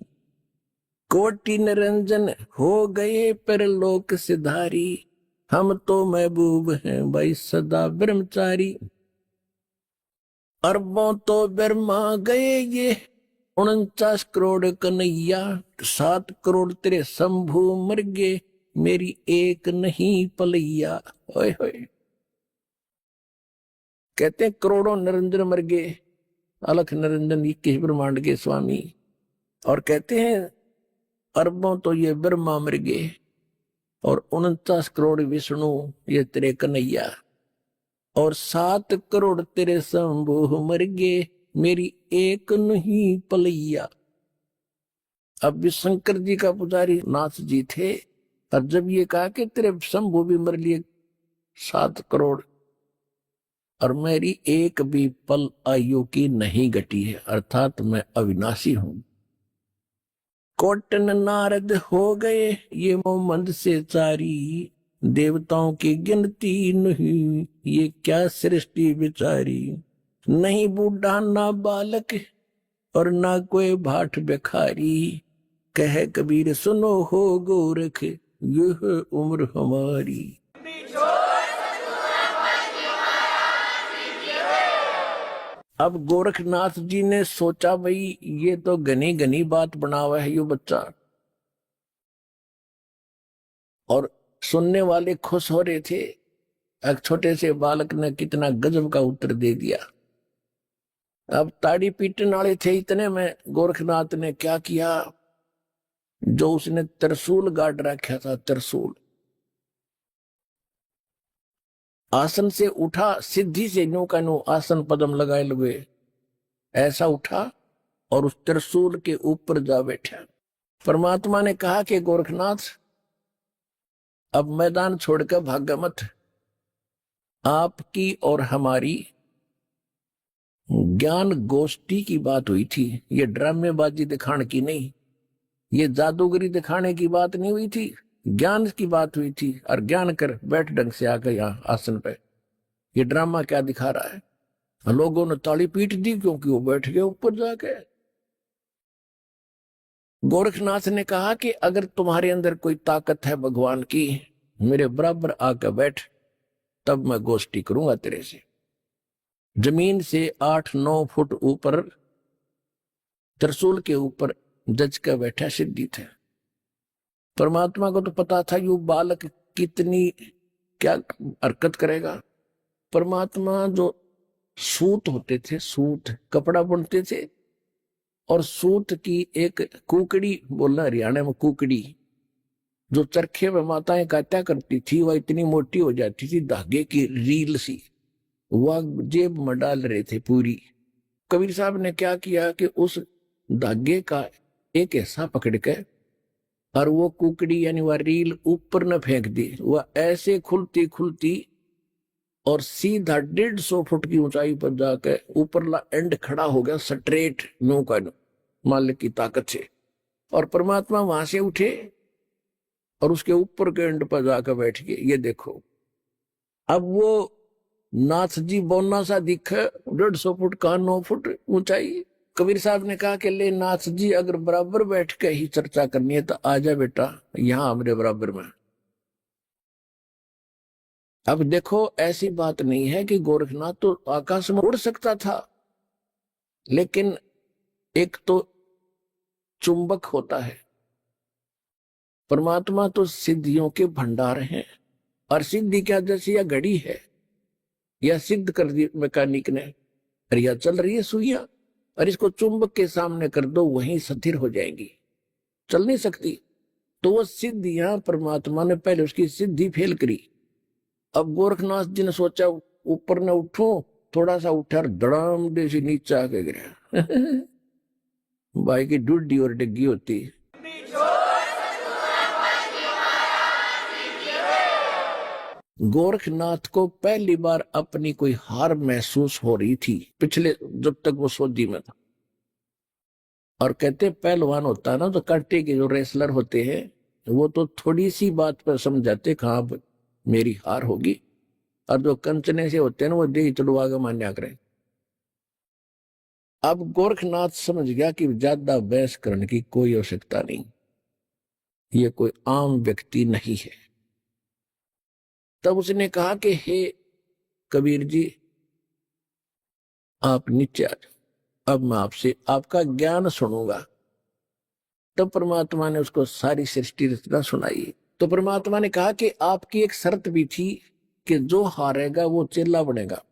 कोटि निरंजन हो गए पर लोक सिधारी। हम तो महबूब हैं भाई सदा ब्रह्मचारी। अरबों तो ब्रह्मा गए ये 49 करोड़ कन्हैया। 7 करोड़ तेरे शंभू मर गए मेरी एक नहीं पलैया। ओए होए कहते हैं करोड़ों निरंजन मर गए, अलख निरंजन 21 ब्रह्मांड के स्वामी। और कहते हैं अरबों तो ये ब्रह्मा मर गए और 49 करोड़ विष्णु ये तेरे कन्हैया। और 7 करोड़ तेरे शंभू मर गए मेरी एक नहीं पलैया। अब शंकर जी का पुजारी नाथ जी थे और जब ये कहा कि तेरे शंभू भी मर लिए 7 करोड़ और मेरी एक भी पल आयु की नहीं घटी है, अर्थात मैं अविनाशी हूं। कोटन नारद हो गए ये मोहम्मद से चारी। देवताओं की गिनती नहीं ये क्या सृष्टि विचारी। नहीं बूढ़ा ना बालक और ना कोई भाट भिखारी। कह कबीर सुनो हो गोरख यह उम्र हमारी। अब गोरखनाथ जी ने सोचा भाई ये तो घनी घनी बात बना हुआ है ये बच्चा। और सुनने वाले खुश हो रहे थे। एक छोटे से बालक ने कितना गजब का उत्तर दे दिया। अब ताड़ी पीटने वाले थे इतने में गोरखनाथ ने क्या किया, जो उसने त्रिशूल गाड़ रखा था, त्रिशूल। आसन से उठा, सिद्धि से न्यू का न्यू आसन पदम लगाए लगे, ऐसा उठा और उस त्रिशूल के ऊपर जा बैठा। परमात्मा ने कहा कि गोरखनाथ, अब मैदान छोड़कर भागा मत। आपकी और हमारी ज्ञान गोष्ठी की बात हुई थी, ये ड्रामेबाजी दिखाने की नहीं, ये जादूगरी दिखाने की बात नहीं हुई थी, ज्ञान की बात हुई थी। और ज्ञान कर बैठ ढंग से आकर यहाँ आसन पे। ये ड्रामा क्या दिखा रहा है? लोगों ने ताली पीट दी क्योंकि वो बैठ गए ऊपर जाके। गोरखनाथ ने कहा कि अगर तुम्हारे अंदर कोई ताकत है भगवान की, मेरे बराबर आकर बैठ, तब मैं गोष्ठी करूंगा तेरे से। जमीन से 8-9 फुट ऊपर त्रिशूल के ऊपर जज का बैठा सिद्धि थे। परमात्मा को तो पता था यू बालक कितनी क्या हरकत करेगा। परमात्मा जो सूत होते थे, सूत कपड़ा बुनते थे, और सूत की एक कुकड़ी, बोलना हरियाणा में कुकड़ी, जो चरखे में माताएं काटा करती थी, वह इतनी मोटी हो जाती थी, धागे की रील सी, वह जेब में डाल रहे थे पूरी। कबीर साहब ने क्या किया कि उस धागे का एक हिस्सा पकड़ के और वो कुकड़ी यानी वह रील ऊपर न फेंक दी। वह ऐसे खुलती खुलती और सीधा 150 फुट की ऊंचाई पर जाकर ऊपरला एंड खड़ा हो गया, स्ट्रेट नो का नो, मालिक की ताकत से। और परमात्मा वहां से उठे और उसके ऊपर के एंड पर जाकर बैठ गए। ये देखो, अब वो नाथ जी बोना सा दिखे, 150 फुट का 9 फुट ऊंचाई। कबीर साहब ने कहा कि ले नाथ जी, अगर बराबर बैठ के ही चर्चा करनी है तो आजा बेटा यहां हमारे बराबर में। अब देखो, ऐसी बात नहीं है कि गोरखनाथ तो आकाश में उड़ सकता था, लेकिन एक तो चुंबक होता है, परमात्मा तो सिद्धियों के भंडार हैं। और सिद्धि क्या, जैसे यह घड़ी है, यह सिद्ध कर दी मैकेनिक ने, और यह चल रही है सुइयां, और इसको चुंबक के सामने कर दो, वहीं स्थिर हो जाएंगी, चल नहीं सकती। तो वो सिद्धियां परमात्मा ने पहले उसकी सिद्धि फेल करी। अब गोरखनाथ जी ने सोचा ऊपर न उठो, थोड़ा सा उठा और धड़ाम दे से नीचे आके गिरा। भाई की डुड्डी और डिग्गी होती। गोरखनाथ को पहली बार अपनी कोई हार महसूस हो रही थी, पिछले जब तक वो सोदी में था। और कहते पहलवान होता ना, तो कांटे के जो रेसलर होते हैं, वो तो थोड़ी सी बात पर समझाते कहाँ मेरी हार होगी, और जो कंचने से होते हैं ना, वो दे चढ़वा के मान्या करें। अब गोरखनाथ समझ गया कि ज्यादा बहस करने की कोई आवश्यकता नहीं, ये कोई आम व्यक्ति नहीं है। तब उसने कहा कि हे कबीर जी, आप नीचे आ जाओ, अब मैं आपसे आपका ज्ञान सुनूंगा। तब परमात्मा ने उसको सारी सृष्टि रचना सुनाई। तो परमात्मा ने कहा कि आपकी एक शर्त भी थी कि जो हारेगा वो चेला बनेगा।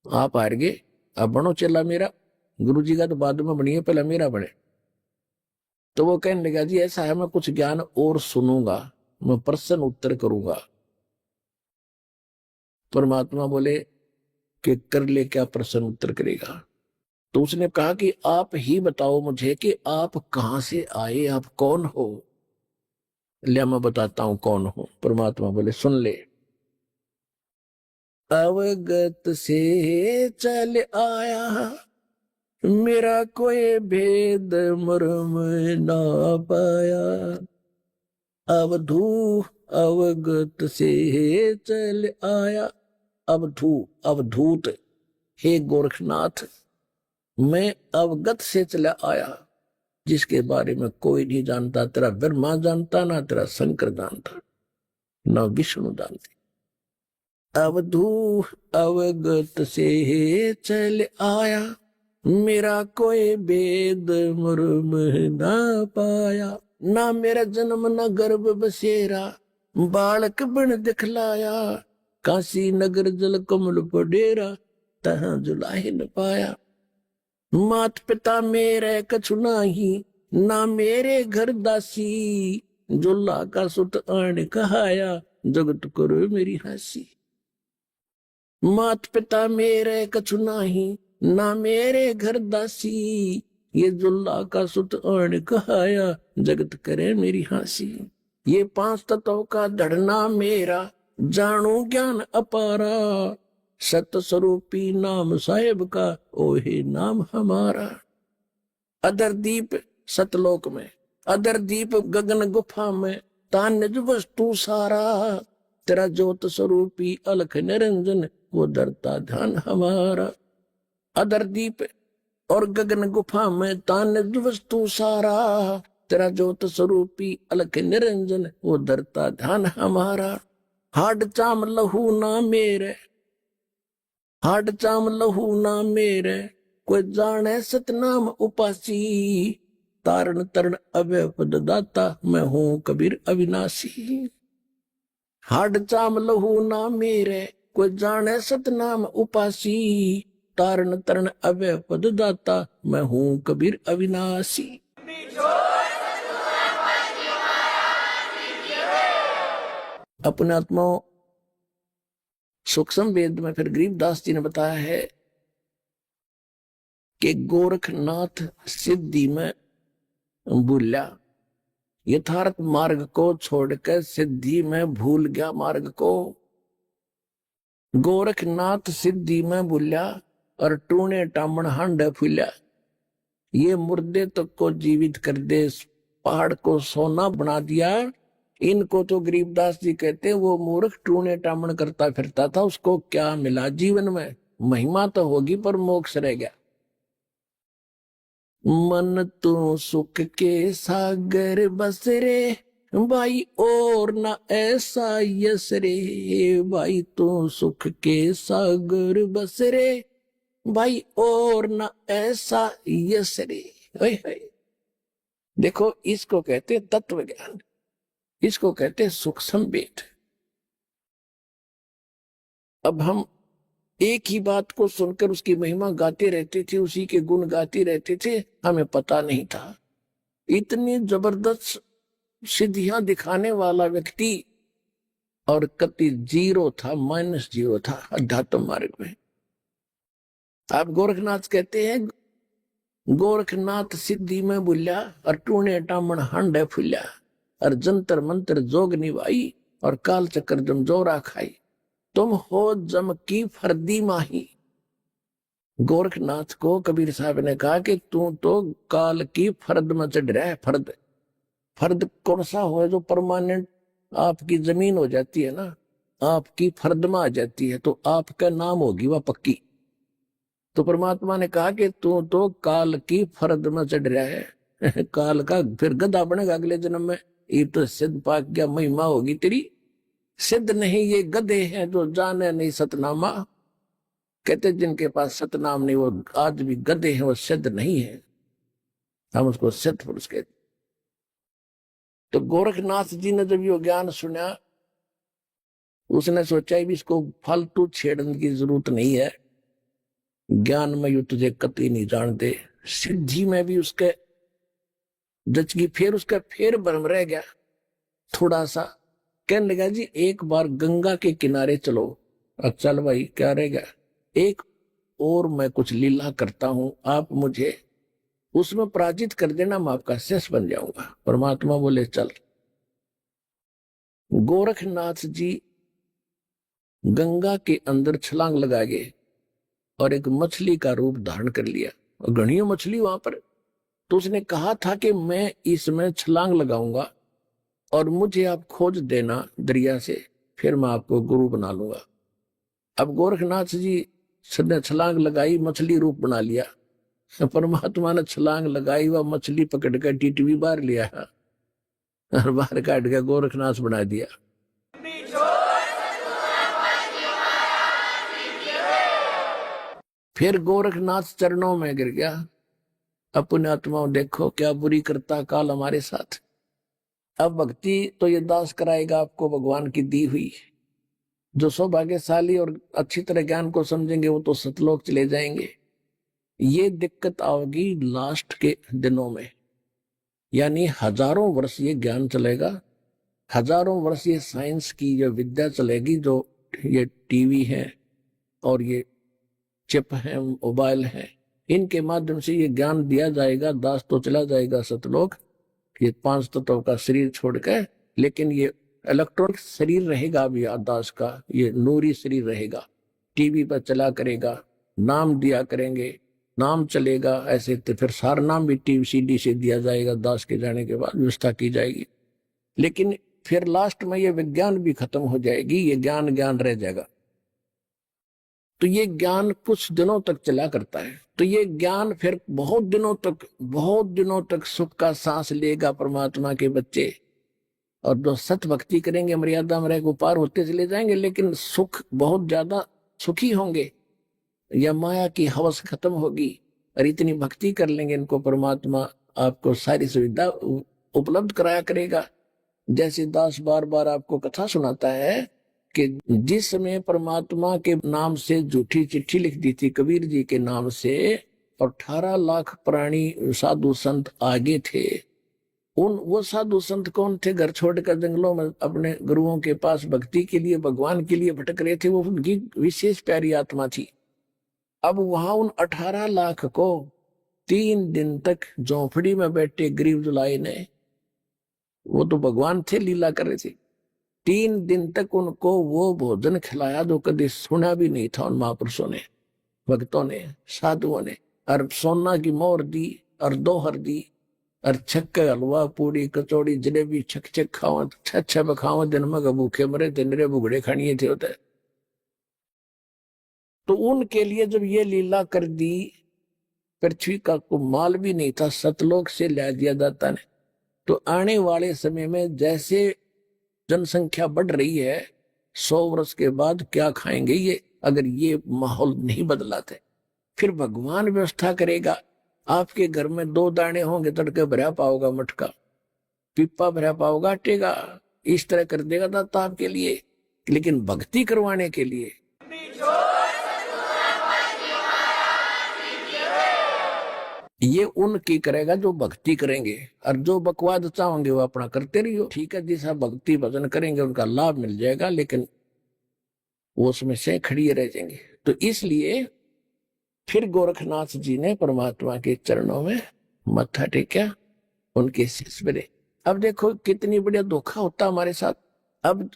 आप हार गए, अब बनो चेला मेरा। गुरु जी का तो बाद में बनिए, पहले मेरा बने। तो वो कहने लगा, जी ऐसा है, मैं कुछ ज्ञान और सुनूंगा, मैं प्रश्न उत्तर करूंगा। परमात्मा बोले कि कर ले, क्या प्रश्न उत्तर करेगा? तो उसने कहा कि आप ही बताओ मुझे कि आप कहां से आए, आप कौन हो? ले मैं बताता हूं कौन हूं। परमात्मा बोले सुन ले। अवगत से चल आया, मेरा कोई भेद मर्म ना पाया। अवधू अवगत से चल आया, अवधू अवधूत, हे गोरखनाथ मैं अवगत से चला आया, जिसके बारे में कोई नहीं जानता। तेरा ब्रह्मा जानता, ना तेरा शंकर जानता, ना विष्णु जानते। अवधू अवगत से चल आया, मेरा कोई भेद मर्म ना पाया। ना मेरा जन्म न गर्भ बसेरा, बालक बन दिखलाया। काशी नगर जल कमल पडेरा, तहां जुलाहे न पाया। मात पिता मेरे कछु नाही, ना मेरे घर दासी, जुल्ला का सुत आन कहाया, जगत करो मेरी हंसी। मात पिता मेरे कछु नाही, ना मेरे घर दासी, ये जुल्ला का सुत आन कहाया, जगत करे मेरी हंसी। ये 5 तत्वों का धड़ना मेरा, जानू ज्ञान अपारा, सत स्वरूपी नाम साहेब का, ओहे नाम हमारा। अदर दीप सतलोक में, अदर दीप गगन गुफा में, तान्य वस्तु सारा, तेरा ज्योत स्वरूपी अलख निरंजन, वो धरता ध्यान हमारा। अदर दीप और गगन गुफा में, तान्य वस्तु सारा, तेरा ज्योत स्वरूपी अलख निरंजन, वो धरता ध्यान हमारा। हाड चाम लहू ना मेरे, हाड चाम लहू ना मेरे, कोई जाने सतनाम उपासी, तारण तरण अभय पद दाता, मैं हूं कबीर अविनाशी। हाड चाम लहू ना मेरे, कोई जाने सतनाम उपासी, तारण तरण अभय पद दाता, मैं हूं कबीर अविनाशी। अपने आत्माओं सूक्ष्म वेद में फिर गरीबदास जी ने बताया है कि गोरखनाथ सिद्धि में भूला, यथार्थ मार्ग को छोड़कर सिद्धि में भूल गया मार्ग को। गोरखनाथ सिद्धि में भूला और टूने टामण हांडे फूला, ये मुर्दे तक को जीवित कर दे, पहाड़ को सोना बना दिया। इनको तो गरीबदास जी कहते वो मूर्ख टूने टामण करता फिरता था, उसको क्या मिला जीवन में? महिमा तो होगी पर मोक्ष रह गया। मन तो सुख के सागर बस रे भाई, और ना ऐसा यस रे भाई, तो सुख के सागर बस रे भाई, और ना ऐसा यस रे। देखो इसको कहते तत्व ज्ञान, इसको कहते सूक्ष्म वेद। अब हम एक ही बात को सुनकर उसकी महिमा गाते रहते थे, उसी के गुण गाते रहते थे, हमें पता नहीं था इतनी जबरदस्त सिद्धियां दिखाने वाला व्यक्ति और कति जीरो था, -0 था अध्यात्म मार्ग में। आप गोरखनाथ कहते हैं गोरखनाथ सिद्धि में बुल्या और टूने टामण हांडे फुल्या, और जंतर मंत्र जोग निभाई और काल चक्कर जम जोरा खाई, तुम हो जम की फर्दी माही। गोरखनाथ को कबीर साहब ने कहा कि तू तो काल की फर्द में चढ़ रहा है। फर्द, फर्द कौन सा हो जो परमानेंट आपकी जमीन हो जाती है ना, आपकी फर्द में आ जाती है, तो आपका नाम होगी वह पक्की। तो परमात्मा ने कहा कि तू तो काल की फर्द में चढ़ रहा है काल का फिर गधा बनेगा अगले जन्म में। ये तो सिद्ध पाक क्या महिमा होगी तेरी। सिद्ध नहीं ये गधे हैं जो जाने नहीं सतनामा। कहते जिनके पास सतनाम नहीं वो आज भी गधे हैं, वो सिद्ध नहीं है, हम उसको सिद्ध पुरुष कहते। तो गोरखनाथ जी ने जब ये ज्ञान सुना, उसने सोचा भी इसको फालतू छेड़ने की जरूरत नहीं है, ज्ञान में यू तुझे कतई नहीं जानते। सिद्धि में भी उसके जचगी, फिर उसका फिर भ्रम रह गया थोड़ा सा। कहने लगा जी एक बार गंगा के किनारे चलो। अब चल भाई क्या रह गया, एक और मैं कुछ लीला करता हूं, आप मुझे उसमें पराजित कर देना, मैं आपका शिष्य बन जाऊंगा। परमात्मा बोले चल। गोरखनाथ जी गंगा के अंदर छलांग लगा गए और एक मछली का रूप धारण कर लिया, और घनी मछली वहां पर। तो उसने कहा था कि मैं इसमें छलांग लगाऊंगा और मुझे आप खोज देना दरिया से, फिर मैं आपको गुरु बना लूंगा। अब गोरखनाथ जी ने छलांग लगाई, मछली रूप बना लिया। परमात्मा ने छलांग लगाई, वह मछली पकड़ कर टीटवी बाहर लिया और बाहर काट के गोरखनाथ बना दिया। फिर गोरखनाथ चरणों में गिर गया। अपने आत्माओं देखो क्या बुरी करता काल हमारे साथ। अब भक्ति तो ये दास कराएगा आपको भगवान की दी हुई। जो सौभाग्यशाली और अच्छी तरह ज्ञान को समझेंगे वो तो सतलोक चले जाएंगे। ये दिक्कत आओगी लास्ट के दिनों में। यानी हजारों वर्ष ये ज्ञान चलेगा, हजारों वर्ष ये साइंस की जो विद्या चलेगी, जो ये टीवी है और ये चिप है, मोबाइल है, इनके माध्यम से ये ज्ञान दिया जाएगा। दास तो चला जाएगा सतलोक, ये 5 तत्वों का शरीर छोड़कर, लेकिन ये इलेक्ट्रॉनिक शरीर रहेगा अभी दास का, ये नूरी शरीर रहेगा। टीवी पर चला करेगा, नाम दिया करेंगे, नाम चलेगा ऐसे, तो फिर सारा नाम भी टीवी सीडी से दिया जाएगा। दास के जाने के बाद व्यवस्था की जाएगी, लेकिन फिर लास्ट में ये विज्ञान भी खत्म हो जाएगी, ये ज्ञान ज्ञान रह जाएगा। तो ये ज्ञान कुछ दिनों तक चला करता है, तो ये ज्ञान फिर बहुत दिनों तक सुख का सांस लेगा परमात्मा के बच्चे। और जो सत भक्ति करेंगे, मर्यादा में रह पार होते चले जाएंगे, लेकिन सुख बहुत ज्यादा सुखी होंगे, या माया की हवस खत्म होगी। और इतनी भक्ति कर लेंगे, इनको परमात्मा आपको सारी सुविधा उपलब्ध कराया करेगा। जैसे दास बार बार आपको कथा सुनाता है कि जिस समय परमात्मा के नाम से झूठी चिट्ठी लिख दी थी कबीर जी के नाम से, और 18 लाख प्राणी साधु संत आगे थे। वो साधु संत कौन थे? घर छोड़कर जंगलों में अपने गुरुओं के पास भक्ति के लिए, भगवान के लिए भटक रहे थे। वो उनकी विशेष प्यारी आत्मा थी। अब वहां उन 18 लाख को 3 दिन तक झोंपड़ी में बैठे गरीब जुलाई ने, वो तो भगवान थे, लीला कर रहे थे, 3 दिन तक उनको वो भोजन खिलाया जो कभी सुना भी नहीं था उन महापुरुषों ने, भक्तों ने, साधुओं ने। और सोना की मोहर दी और दोहर दी, और छक्के हलवा पूड़ी कचौड़ी जलेबी छक छक खावा, छा बखावा, दिन में भूखे मरे थे, निरे भुगड़े खानिए थे होते। तो उनके लिए जब ये लीला कर दी, पृथ्वी का को माल भी नहीं था, सतलोक से ला दिया जाता ने। तो आने वाले समय में जैसे जनसंख्या बढ़ रही है, 100 वर्ष के बाद क्या खाएंगे ये, अगर ये माहौल नहीं बदलाते? फिर भगवान व्यवस्था करेगा। आपके घर में 2 दाने होंगे, तड़के भरा पाओगा मटका, पिप्पा भरा पाओगा आटेगा, इस तरह कर देगा दाता आपके लिए। लेकिन भक्ति करवाने के लिए ये उनकी करेगा जो भक्ति करेंगे, और जो बकवाद चाहोगे वो अपना करते रहियो। ठीक है, जैसा भक्ति भजन करेंगे उनका लाभ मिल जाएगा, लेकिन वो उसमें से खड़ी रह जाएंगे। तो इसलिए फिर गोरखनाथ जी ने परमात्मा के चरणों में मत्था टेका, उनके शीश बने। अब देखो कितनी बढ़िया धोखा होता हमारे साथ। अब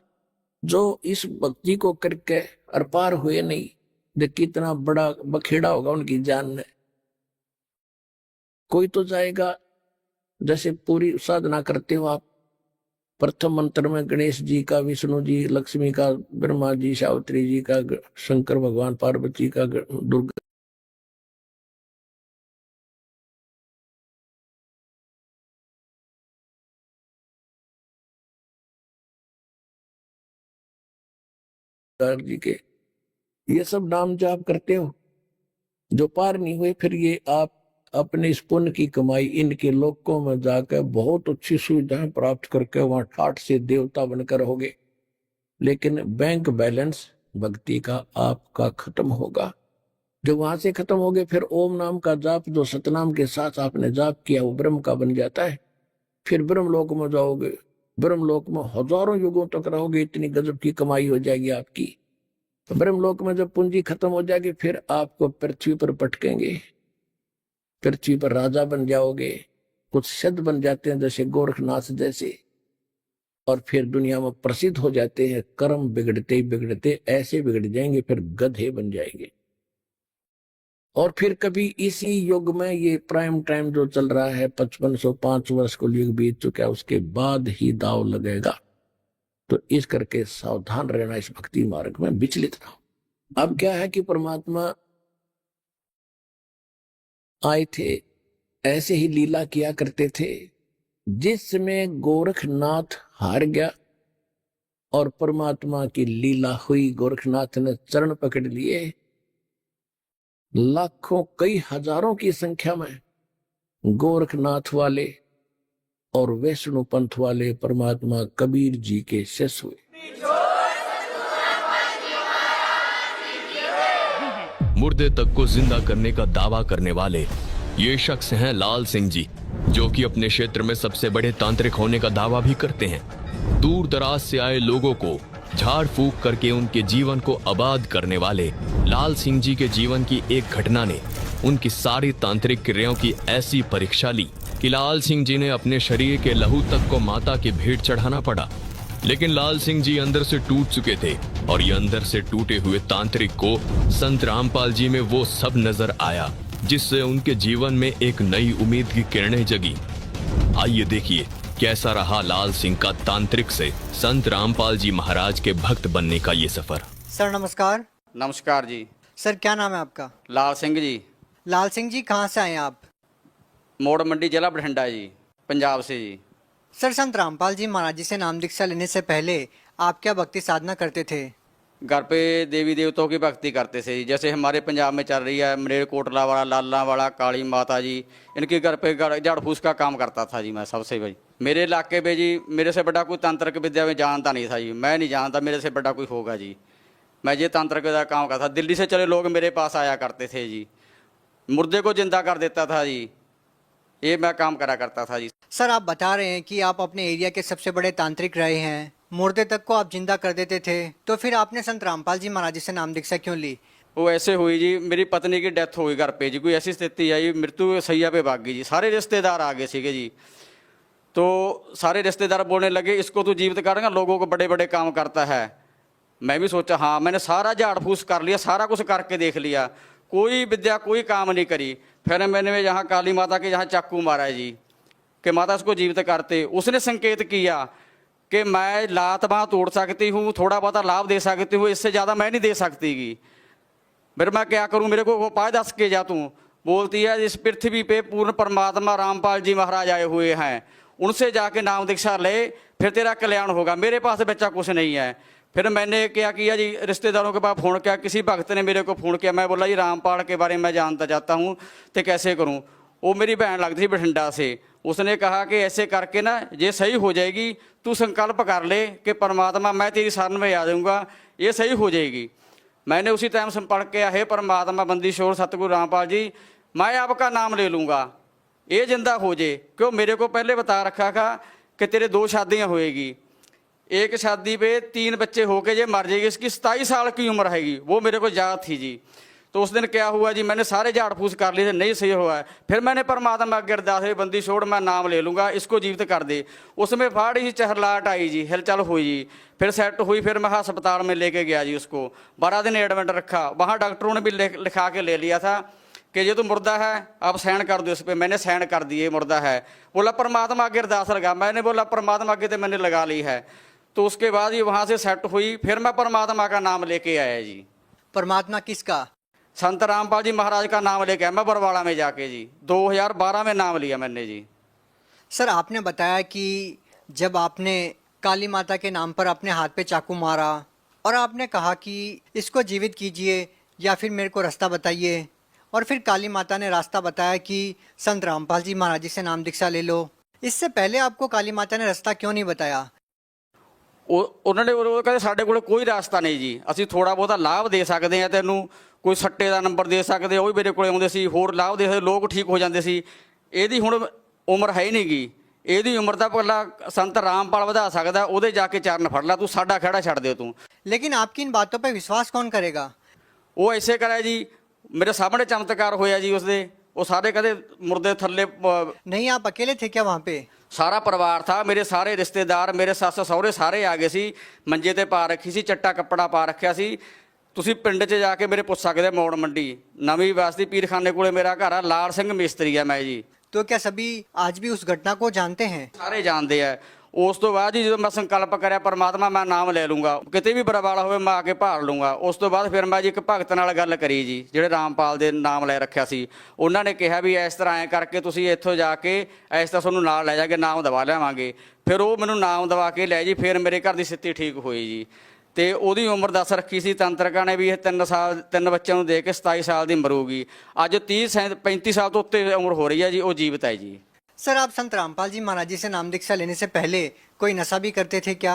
जो इस भक्ति को करके और पार हुए नहीं, देख कितना बड़ा बखेड़ा होगा उनकी जान में। कोई तो जाएगा, जैसे पूरी साधना करते हो आप, प्रथम मंत्र में गणेश जी का, विष्णु जी, लक्ष्मी का, ब्रह्मा जी, सावित्री जी का, शंकर भगवान, पार्वती का, दुर्गा जी के, ये सब नाम जाप करते हो। जो पार नहीं हुए, फिर ये आप अपने इस पुण्य की कमाई इनके लोकों में जाकर बहुत अच्छी सुविधाएं प्राप्त करके वहां ठाठ से देवता बनकर रहोगे। लेकिन बैंक बैलेंस भक्ति का आपका खत्म होगा। जब वहां से खत्म हो गए, फिर ओम नाम का जाप जो सतनाम के साथ आपने जाप किया वो ब्रह्म का बन जाता है। फिर ब्रह्मलोक में जाओगे, ब्रह्मलोक में हजारों युगों तक रहोगे, इतनी गजब की कमाई हो जाएगी आपकी। तो ब्रह्मलोक में जब पूंजी खत्म हो जाएगी, फिर आपको पृथ्वी पर पटकेंगे, पृथ्वी पर राजा बन जाओगे। कुछ सिद्ध बन जाते हैं जैसे गोरखनाथ जैसे, और फिर दुनिया में प्रसिद्ध हो जाते हैं। कर्म बिगड़ते बिगड़ते ऐसे बिगड़ जाएंगे, फिर गधे बन जाएंगे। और फिर कभी इसी युग में, ये प्राइम टाइम जो चल रहा है, 5505 वर्ष को युग बीत चुका है, उसके बाद ही दाव लगेगा। तो इस करके सावधान रहना, इस भक्ति मार्ग में विचलित ना हो। अब क्या है कि परमात्मा आए थे, ऐसे ही लीला किया करते थे। जिस समय गोरखनाथ हार गया और परमात्मा की लीला हुई, गोरखनाथ ने चरण पकड़ लिए, लाखों कई हजारों की संख्या में गोरखनाथ वाले और वैष्णो पंथ वाले परमात्मा कबीर जी के शिष्य हुए। मुर्दे तक को जिंदा करने का दावा करने वाले ये शख्स हैं लाल सिंह जी, जो कि अपने क्षेत्र में सबसे बड़े तांत्रिक होने का दावा भी करते हैं। दूर दराज से आए लोगों को झाड़ फूक करके उनके जीवन को आबाद करने वाले लाल सिंह जी के जीवन की एक घटना ने उनकी सारी तांत्रिक क्रियाओं की ऐसी परीक्षा ली कि लाल सिंह जी ने अपने शरीर के लहू तक को माता की भेंट चढ़ाना पड़ा। लेकिन लाल सिंह जी अंदर से टूट चुके थे और ये अंदर से टूटे हुए तांत्रिक को संत रामपाल जी में वो सब नजर आया जिससे उनके जीवन में एक नई उम्मीद की किरणें जगी। आइए देखिए कैसा रहा लाल सिंह का तांत्रिक से संत रामपाल जी महाराज के भक्त बनने का ये सफर। सर नमस्कार। नमस्कार जी। सर क्या नाम है आपका? लाल सिंह जी। लाल सिंह जी कहाँ से आए हैं आप? मोड़ मंडी जिला बठिंडा जी, पंजाब से जी। सर संत रामपाल जी महाराज जी से नाम दीक्षा लेने से पहले आप क्या भक्ति साधना करते थे? घर पे देवी देवताओं की भक्ति करते थे जी। जैसे हमारे पंजाब में चल रही है मलेरकोटला वाला, लाला वाला, काली माता जी, इनके घर पे झाड़ फूस का काम करता था जी मैं सबसे भाई। मेरे इलाके में जी मेरे से बड़ा कोई तांत्रिक विद्या में जानता नहीं था जी। मैं नहीं जानता मेरे से बड़ा कोई होगा जी। मैं ये तांत्रिक विद्या काम करता था। दिल्ली से चले लोग मेरे पास आया करते थे जी। मुर्दे को जिंदा कर देता था जी। ये मैं काम करा करता था जी। सर आप बता रहे हैं कि आप अपने एरिया के सबसे बड़े तांत्रिक रहे हैं, मुर्दे तक को आप जिंदा कर देते थे, तो फिर आपने संत रामपाल जी महाराज जी से नाम दीक्षा क्यों ली? वो ऐसे हुई जी, मेरी पत्नी की डेथ हो गई घर पे जी। कोई ऐसी स्थिति आई, मृत्यु सैया पे भाग गई जी। सारे रिश्तेदार आ गए सीगे जी। तो सारे रिश्तेदार बोलने लगे इसको तो जीवित करेंगे, लोगों को बड़े बड़े काम करता है। मैं भी सोचा हाँ, मैंने सारा झाड़ फूस कर लिया, सारा कुछ करके देख लिया, कोई विद्या कोई काम नहीं करी। फिर मैंने यहाँ काली माता के यहाँ चाकू मारा है जी कि माता इसको जीवित करते। उसने संकेत किया कि मैं लात बाँह तोड़ सकती हूँ, थोड़ा बहुत लाभ दे सकती हूँ, इससे ज़्यादा मैं नहीं दे सकती गी। फिर मैं क्या करूँ, मेरे को उपाय दस के जा तू। बोलती है इस पृथ्वी पे पूर्ण परमात्मा रामपाल जी महाराज आए हुए हैं, उनसे जाके नाम दीक्षा ले, फिर तेरा कल्याण होगा। मेरे पास बच्चा कुछ नहीं है। फिर मैंने क्या किया जी, रिश्तेदारों के पास फ़ोन किया, किसी भक्त ने मेरे को फ़ोन किया। मैं बोला जी रामपाल के बारे में मैं जानता चाहता हूँ तो कैसे करूँ। वो मेरी बहन लगती थी बठिंडा से। उसने कहा कि ऐसे करके ना ये सही हो जाएगी, तू संकल्प कर ले कि परमात्मा मैं तेरी शरण में आ जाऊँगा, ये सही हो जाएगी। मैंने उसी टाइम संपर्क किया, हे परमात्मा बंदी शोर सतगुरु रामपाल जी, मैं आपका नाम ले लूँगा, ये जिंदा हो जाए। क्यों मेरे को पहले बता रखा था कि तेरे 2 शादियाँ होएगी, एक शादी पे 3 बच्चे होके ये मर जाएगी, इसकी 27 साल की उम्र रहेगी। वो मेरे को याद थी जी। तो उस दिन क्या हुआ जी, मैंने सारे झाड़ फूस कर लिए थे, नहीं सही हुआ है। फिर मैंने परमात्मा अगे अरदास हुई, बंदी छोड़ मैं नाम ले लूँगा, इसको जीवित कर दे। उसमें फाड़ी ही चहरलाट आई जी, हिलचल हुई जी। फिर सेट हुई, फिर मैं अस्पताल में लेके गया जी उसको। 12 दिन एडमिट रखा। वहाँ डॉक्टरों ने भी लिखा के ले लिया था कि ये तो मुर्दा है, आप साइन कर दो इस पर। मैंने साइन कर दिए, मुर्दा है। बोला परमात्मा आगे अरदास लगा। मैंने बोला परमात्मा आगे तो मैंने लगा ली है। तो उसके बाद ये वहाँ से सेट हुई। फिर मैं परमात्मा का नाम लेके आया जी। परमात्मा किसका? संत रामपाल जी महाराज का नाम लेके आया मैं बरवाड़ा में जाके जी। 2012 में नाम लिया मैंने जी। सर आपने बताया कि जब आपने काली माता के नाम पर अपने हाथ पे चाकू मारा और आपने कहा कि इसको जीवित कीजिए या फिर मेरे को रास्ता बताइए, और फिर काली माता ने रास्ता बताया कि संत रामपाल जी महाराज जी से नाम दीक्षा ले लो। इससे पहले आपको काली माता ने रास्ता क्यों नहीं बताया? उन्होंने कहते साढ़े कोल कोई रास्ता नहीं जी, ਅਸੀਂ ਥੋੜਾ ਬਹੁਤਾ ਲਾਭ ਦੇ ਸਕਦੇ ਹਾਂ ਤੈਨੂੰ, ਕੋਈ ਸੱਟੇ ਦਾ ਨੰਬਰ ਦੇ ਸਕਦੇ, ਉਹ ਵੀ ਮੇਰੇ ਕੋਲੇ ਆਉਂਦੇ ਸੀ, ਹੋਰ ਲਾਭ ਦੇ ਸਕਦੇ, ਲੋਕ ਠੀਕ ਹੋ ਜਾਂਦੇ ਸੀ। ਇਹਦੀ ਹੁਣ ਉਮਰ ਹੈ ਹੀ ਨਹੀਂ ਗੀ। ਇਹਦੀ ਉਮਰ ਤਾਂ ਭਲਾ ਸੰਤ ਰਾਮਪਾਲ ਵਧਾ ਸਕਦਾ, ਉਹਦੇ ਜਾ ਕੇ ਚਰਨ ਫੜ ਲਾ, ਤੂੰ ਸਾਡਾ ਖਹਿੜਾ ਛੱਡ ਦੇ ਤੂੰ। लेकिन आपकी इन बातों पे विश्वास कौन करेगा? ਉਹ ਐਸੇ ਕਰਿਆ ਜੀ, ਮੇਰੇ ਸਾਹਮਣੇ ਚਮਤਕਾਰ ਹੋਇਆ ਜੀ ਉਸਦੇ। ਉਹ ਸਾਰੇ ਕਹਿੰਦੇ ਮੁਰਦੇ ਥੱਲੇ। नहीं आप अकेले थे क्या वहाँ पे? सारा परिवार था, मेरे सारे रिश्तेदार, मेरे सੱਸ ਸਹੁਰੇ ਸਾਰੇ आ गए सी। ਮੰਜੇ ਤੇ ਪਾ ਰੱਖੀ ਸੀ, ਚੱਟਾ ਕੱਪੜਾ ਪਾ ਰੱਖਿਆ ਸੀ। ਤੁਸੀਂ ਪਿੰਡ 'ਚ ਜਾ ਕੇ ਮੇਰੇ ਪੁੱਛ ਸਕਦੇ, ਮੌੜ ਮੰਡੀ ਨਵੀਂ ਬਸਤੀ ਪੀਰਖਾਨੇ ਕੋਲੇ ਮੇਰਾ ਘਰ ਆ। ਲਾਲ ਸਿੰਘ ਮਿਸਤਰੀ ਆ ਮੈਂ ਜੀ। तो क्या सभी आज भी उस घटना को जानते हैं? ਸਾਰੇ ਜਾਣਦੇ ਆ। ਉਸ ਤੋਂ ਬਾਅਦ ਜੀ ਜਦੋਂ ਮੈਂ ਸੰਕਲਪ ਕਰਿਆ ਪਰਮਾਤਮਾ ਮੈਂ ਨਾਮ ਲੈ ਲੂੰਗਾ, ਕਿਤੇ ਵੀ ਬਰਵਾਲਾ ਹੋਵੇ ਮੈਂ ਆ ਕੇ ਭਾਲ ਲੂੰਗਾ। ਉਸ ਤੋਂ ਬਾਅਦ ਫਿਰ ਮੈਂ ਜੀ ਇੱਕ ਭਗਤ ਨਾਲ ਗੱਲ ਕਰੀ ਜੀ, ਜਿਹੜੇ ਰਾਮਪਾਲ ਦੇ ਨਾਮ ਲੈ ਰੱਖਿਆ ਸੀ। ਉਹਨਾਂ ਨੇ ਕਿਹਾ ਵੀ ਇਸ ਤਰ੍ਹਾਂ ਐਂ ਕਰਕੇ ਤੁਸੀਂ ਇੱਥੋਂ ਜਾ ਕੇ ਇਸ ਤਰ੍ਹਾਂ ਤੁਹਾਨੂੰ ਨਾਲ ਲੈ ਜਾ ਕੇ ਨਾਮ ਦਵਾ ਲਿਆਵਾਂਗੇ। ਫਿਰ ਉਹ ਮੈਨੂੰ ਨਾਮ ਦਵਾ ਕੇ ਲੈ ਜੀ। ਫਿਰ ਮੇਰੇ ਘਰ ਦੀ ਸਥਿਤੀ ਠੀਕ ਹੋਈ ਜੀ। ਤੇ ਉਹਦੀ ਉਮਰ ਦੱਸ ਰੱਖੀ ਸੀ ਤੰਤਰਕਾਂ ਨੇ ਵੀ ਇਹ 3 ਬੱਚਿਆਂ ਨੂੰ ਦੇ ਕੇ 27 ਸਾਲ ਦੀ ਮਰੂਗੀ। ਅੱਜ 35 ਸਾਲ ਤੋਂ ਉੱਤੇ ਉਮਰ ਹੋ ਰਹੀ ਹੈ ਜੀ, ਉਹ ਜੀਵਤ ਹੈ ਜੀ। सर आप संत रामपाल जी महाराज जी से नाम दीक्षा लेने से पहले कोई नशा भी करते थे क्या?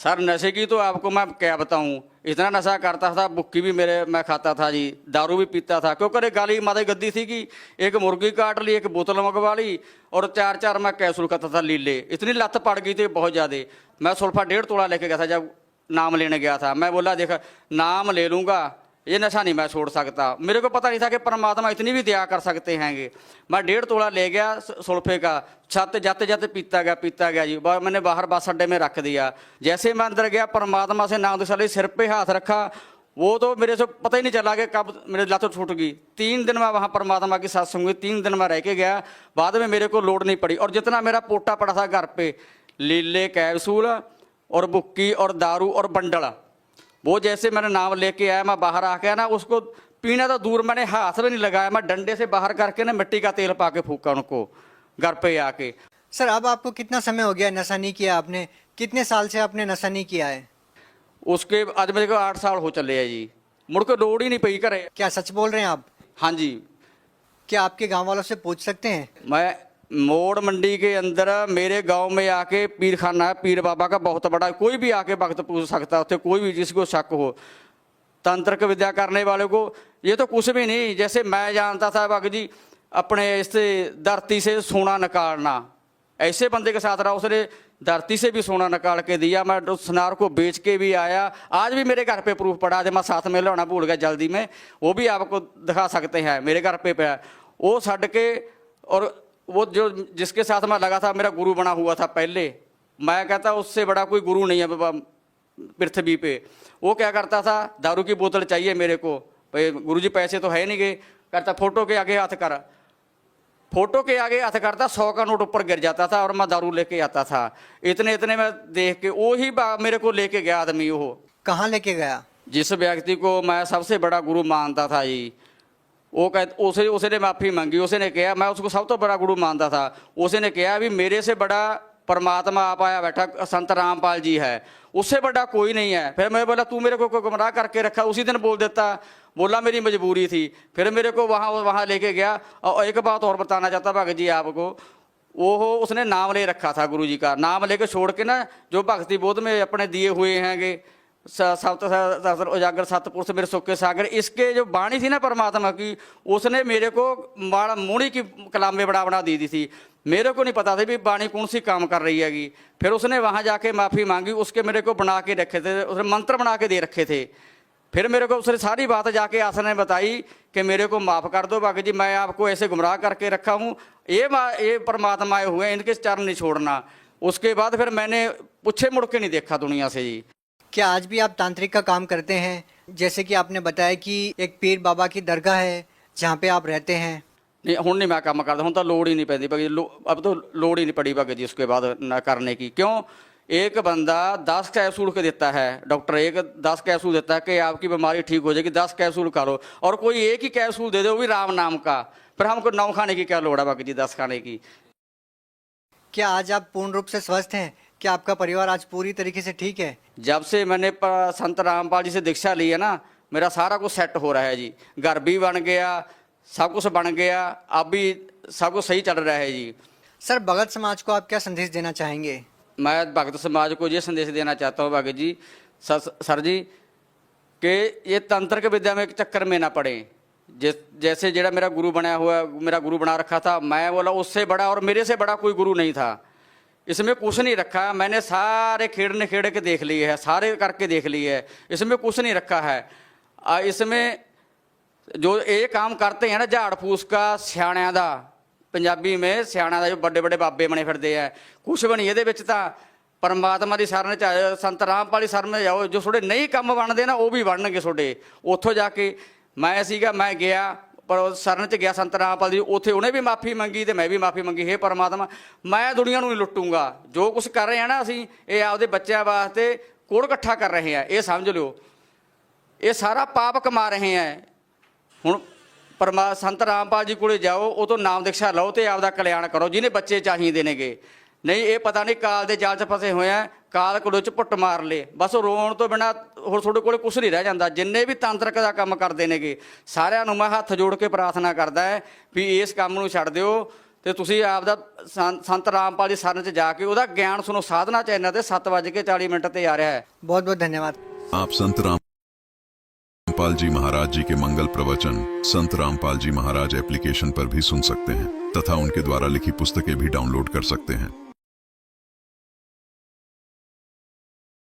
सर नशे की तो आपको मैं क्या बताऊं, इतना नशा करता था, बुक्की भी मैं खाता था जी, दारू भी पीता था, क्योंकि अरे गाली माता गद्दी थी कि एक मुर्गी काट ली, एक बोतल मंगवा ली और 4-4 मैं कैप्सूल खाता था लीले। इतनी लत पड़ गई थी बहुत ज़्यादा। मैं सुल्फा 1.5 तोला लेके गया था जब नाम लेने गया था। मैं बोला देख नाम ले लूँगा, ये नशा नहीं मैं छोड़ सकता। मेरे को पता नहीं था कि परमात्मा इतनी भी दया कर सकते हैंगे। मैं 1.5 तोला ले गया सुल्फे का, छत जाते जाते पीता गया जी। मैंने बाहर बस अड्डे में रख दिया। जैसे मैं अंदर गया, परमात्मा से नाम दशा सिर पे हाथ रखा, वो तो मेरे से पता ही नहीं चला कि कब मेरे लत छूट गई। 3 दिन मैं वहाँ परमात्मा की साथ सुनूंगी, 3 दिन मैं रह के गया। बाद में मेरे को लोड नहीं पड़ी। और जितना मेरा पोटा पड़ा था घर पे, लीले कैप्सूल और बुक्की और दारू और बंडल, वो जैसे मैंने नाम लेके आया, मैं बाहर आके ना उसको पीना तो दूर, मैंने हाथ भी नहीं लगाया। मैं डंडे से बाहर करके ना मिट्टी का तेल पा के फूका उनको घर पे आके। सर अब आपको कितना समय हो गया नशा नहीं किया आपने? कितने साल से आपने नशा नहीं किया है? उसके आज मेरे को 8 साल हो चले है जी। मुड़ को लोड़ ही नहीं पई करे। क्या सच बोल रहे हैं आप? हाँ जी। क्या आपके गांव वालों से पूछ सकते हैं? मैं मोड़ मंडी के अंदर मेरे गांव में आके पीर खाना है, पीर बाबा का बहुत बड़ा, कोई भी आके भक्त पूछ सकता है। कोई भी जिसको शक हो तंत्र विद्या करने वाले को, ये तो कुछ भी नहीं। जैसे मैं जानता था भगत जी अपने इससे धरती से सोना निकालना, ऐसे बंदे के साथ रहा, उसने धरती से भी सोना निकाल के दिया। मैं उस सुनार को बेच के भी आया। आज भी मेरे घर पे प्रूफ पड़ा है, मैं साथ में लाना भूल गया जल्दी में, वो भी आपको दिखा सकते हैं। मेरे घर पे वो छड़ के, और वो जो जिसके साथ मैं लगा था मेरा गुरु बना हुआ था पहले, मैं कहता उससे बड़ा कोई गुरु नहीं है पृथ्वी पे। वो क्या करता था, दारू की बोतल चाहिए मेरे को, भाई गुरुजी पैसे तो है नहीं गए, करता फोटो के आगे हाथ कर, फोटो के आगे हाथ करता, 100 का नोट ऊपर गिर जाता था और मैं दारू लेके आता था। इतने में देख के वो ही मेरे को लेके गया आदमी। वो कहाँ लेके गया? जिस व्यक्ति को मैं सबसे बड़ा गुरु मानता था जी, वो कह उसने माफ़ी मांगी। उसने कहा, मैं उसको सब तो बड़ा गुरु मानता था, उसने कहा भी मेरे से बड़ा परमात्मा आप आया बैठा संत रामपाल जी है, उससे बड़ा कोई नहीं है। फिर मैं बोला तू मेरे को गुमराह करके रखा, उसी दिन बोल देता। बोला मेरी मजबूरी थी। फिर मेरे को वहाँ लेके गया। और एक बात और बताना चाहता भगत जी आपको, वो उसने नाम ले रखा था गुरु जी का, नाम लेके छोड़ के ना जो भक्ति बोध में अपने दिए हुए हैंगे सप्त उजागर सतपुरुष मेरे सुख के सागर, इसके जो बाणी थी ना परमात्मा की, उसने मेरे को मूढ़ी की कलामे बना दी थी। मेरे को नहीं पता था भी बाणी कौन सी काम कर रही हैगी। फिर उसने वहाँ जाके माफ़ी मांगी, उसके मेरे को बना के रखे थे, उसने मंत्र बना के दे रखे थे। फिर मेरे को उसने सारी बात जाके आसन ने बताई कि मेरे को माफ़ कर दो भगत जी, मैं आपको ऐसे गुमराह करके रखा हूँ, ये परमात्मा आए हुए हैं, इनके चरण नहीं छोड़ना। उसके बाद फिर मैंने पूछे मुड़ के नहीं देखा दुनिया से जी। क्या आज भी आप तांत्रिक का काम करते हैं? जैसे कि आपने बताया कि एक पीर बाबा की दरगाह है जहाँ पे आप रहते हैं। नहीं हुण नहीं मैं काम करता, हूँ तो लोड़ ही नहीं पैदी भगत जी, अब तो लोड़ ही नहीं पड़ी भगत जी उसके बाद न करने की। क्यों? एक बंदा 10 कैप्सूल के देता है, डॉक्टर एक 10 कैप्सूल देता है कि आपकी बीमारी ठीक हो जाएगी, 10 कैप्सूल करो, और कोई एक ही कैप्सूल दे दे, वो भी राम नाम का। फिर हमको 9 खाने की क्या लोड़ है भगत जी, 10 खाने की। क्या आज आप पूर्ण रूप से स्वस्थ हैं? क्या आपका परिवार आज पूरी तरीके से ठीक है? जब से मैंने संत रामपाल जी से दीक्षा ली है ना, मेरा सारा कुछ सेट हो रहा है जी। घर भी बन गया, सब कुछ बन गया, अब भी सब कुछ सही चल रहा है जी। सर भगत समाज को आप क्या संदेश देना चाहेंगे? मैं भगत समाज को ये संदेश देना चाहता हूँ भगत जी, सर जी, कि ये तंत्र के विद्या में एक चक्कर में ना पड़े। जैसे जेड़ा मेरा गुरु बनाया हुआ, मेरा गुरु बना रखा था, मैं बोला उससे बड़ा और मेरे से बड़ा कोई गुरु नहीं था। इसमें कुछ नहीं रखा। मैंने सारे खेड़ के देख लिए है, सारे करके देख लिए है, इसमें कुछ नहीं रखा है। इसमें जो ये काम करते हैं ना झाड़ फूस का, सियाणियां दा, पंजाबी में सियाणियां दा जो बड़े बड़े बाबे बने फिरदे है, कुछ भी नहीं ये विच तां परमात्मा की शरण च संत रामपाल की शरण में जाओ। जो थोड़े नहीं काम बनते ना, वो भी बनणगे थोड़े। उत्थों जाके मैं गया पर शरण च गया संत रामपाल जी, उत्थे उन्हें भी माफ़ी मंगी तो मैं भी माफ़ी मंगी। हे परमात्मा, मैं दुनिया नहीं लुट्टूंगा, जो कुछ कर रहे हैं ना असीं, ये आपदे बच्चों वास्ते कोड़ इकट्ठा कर रहे हैं, ये समझ लो। ये सारा पाप कमा रहे हैं। हुण संत रामपाल जी को जाओ, वो तो नाम दीक्षा लो तो आपदा कल्याण करो, जिन्हें बच्चे चाहिए नेगे। नहीं ये पता नहीं काल के जाल च फसे हुए हैं, काल कुल च पुट मार ले, बस रोण तो बिना होर थोड़े कोल कुछ नहीं रह जाता। जिन्ने भी तांत्रिक का काम करते नेगे, सारिਆਂ ਨੂੰ मैं हथ जोड़ के प्रार्थना करदा है भी इस काम नूं छड्ड दिओ ਤੇ ਤੁਸੀਂ ਆਪਦਾ ਸੰਤ ਰਾਮਪਾਲ ਜੀ ਸਰਨ 'ਚ ਜਾ ਕੇ ਉਹਦਾ ਗਿਆਨ ਸੁਣੋ। ਸਾਧਨਾ ਚੈਨਲ ਤੇ 7:40 ਤੇ ਆ ਰਿਹਾ ਹੈ। बहुत बहुत धन्यवाद। आप संत रामपाल जी महाराज जी के मंगल प्रवचन संत रामपाल जी महाराज एप्लीकेशन पर भी सुन सकते हैं तथा उनके द्वारा लिखी पुस्तकें भी डाउनलोड कर सकते हैं।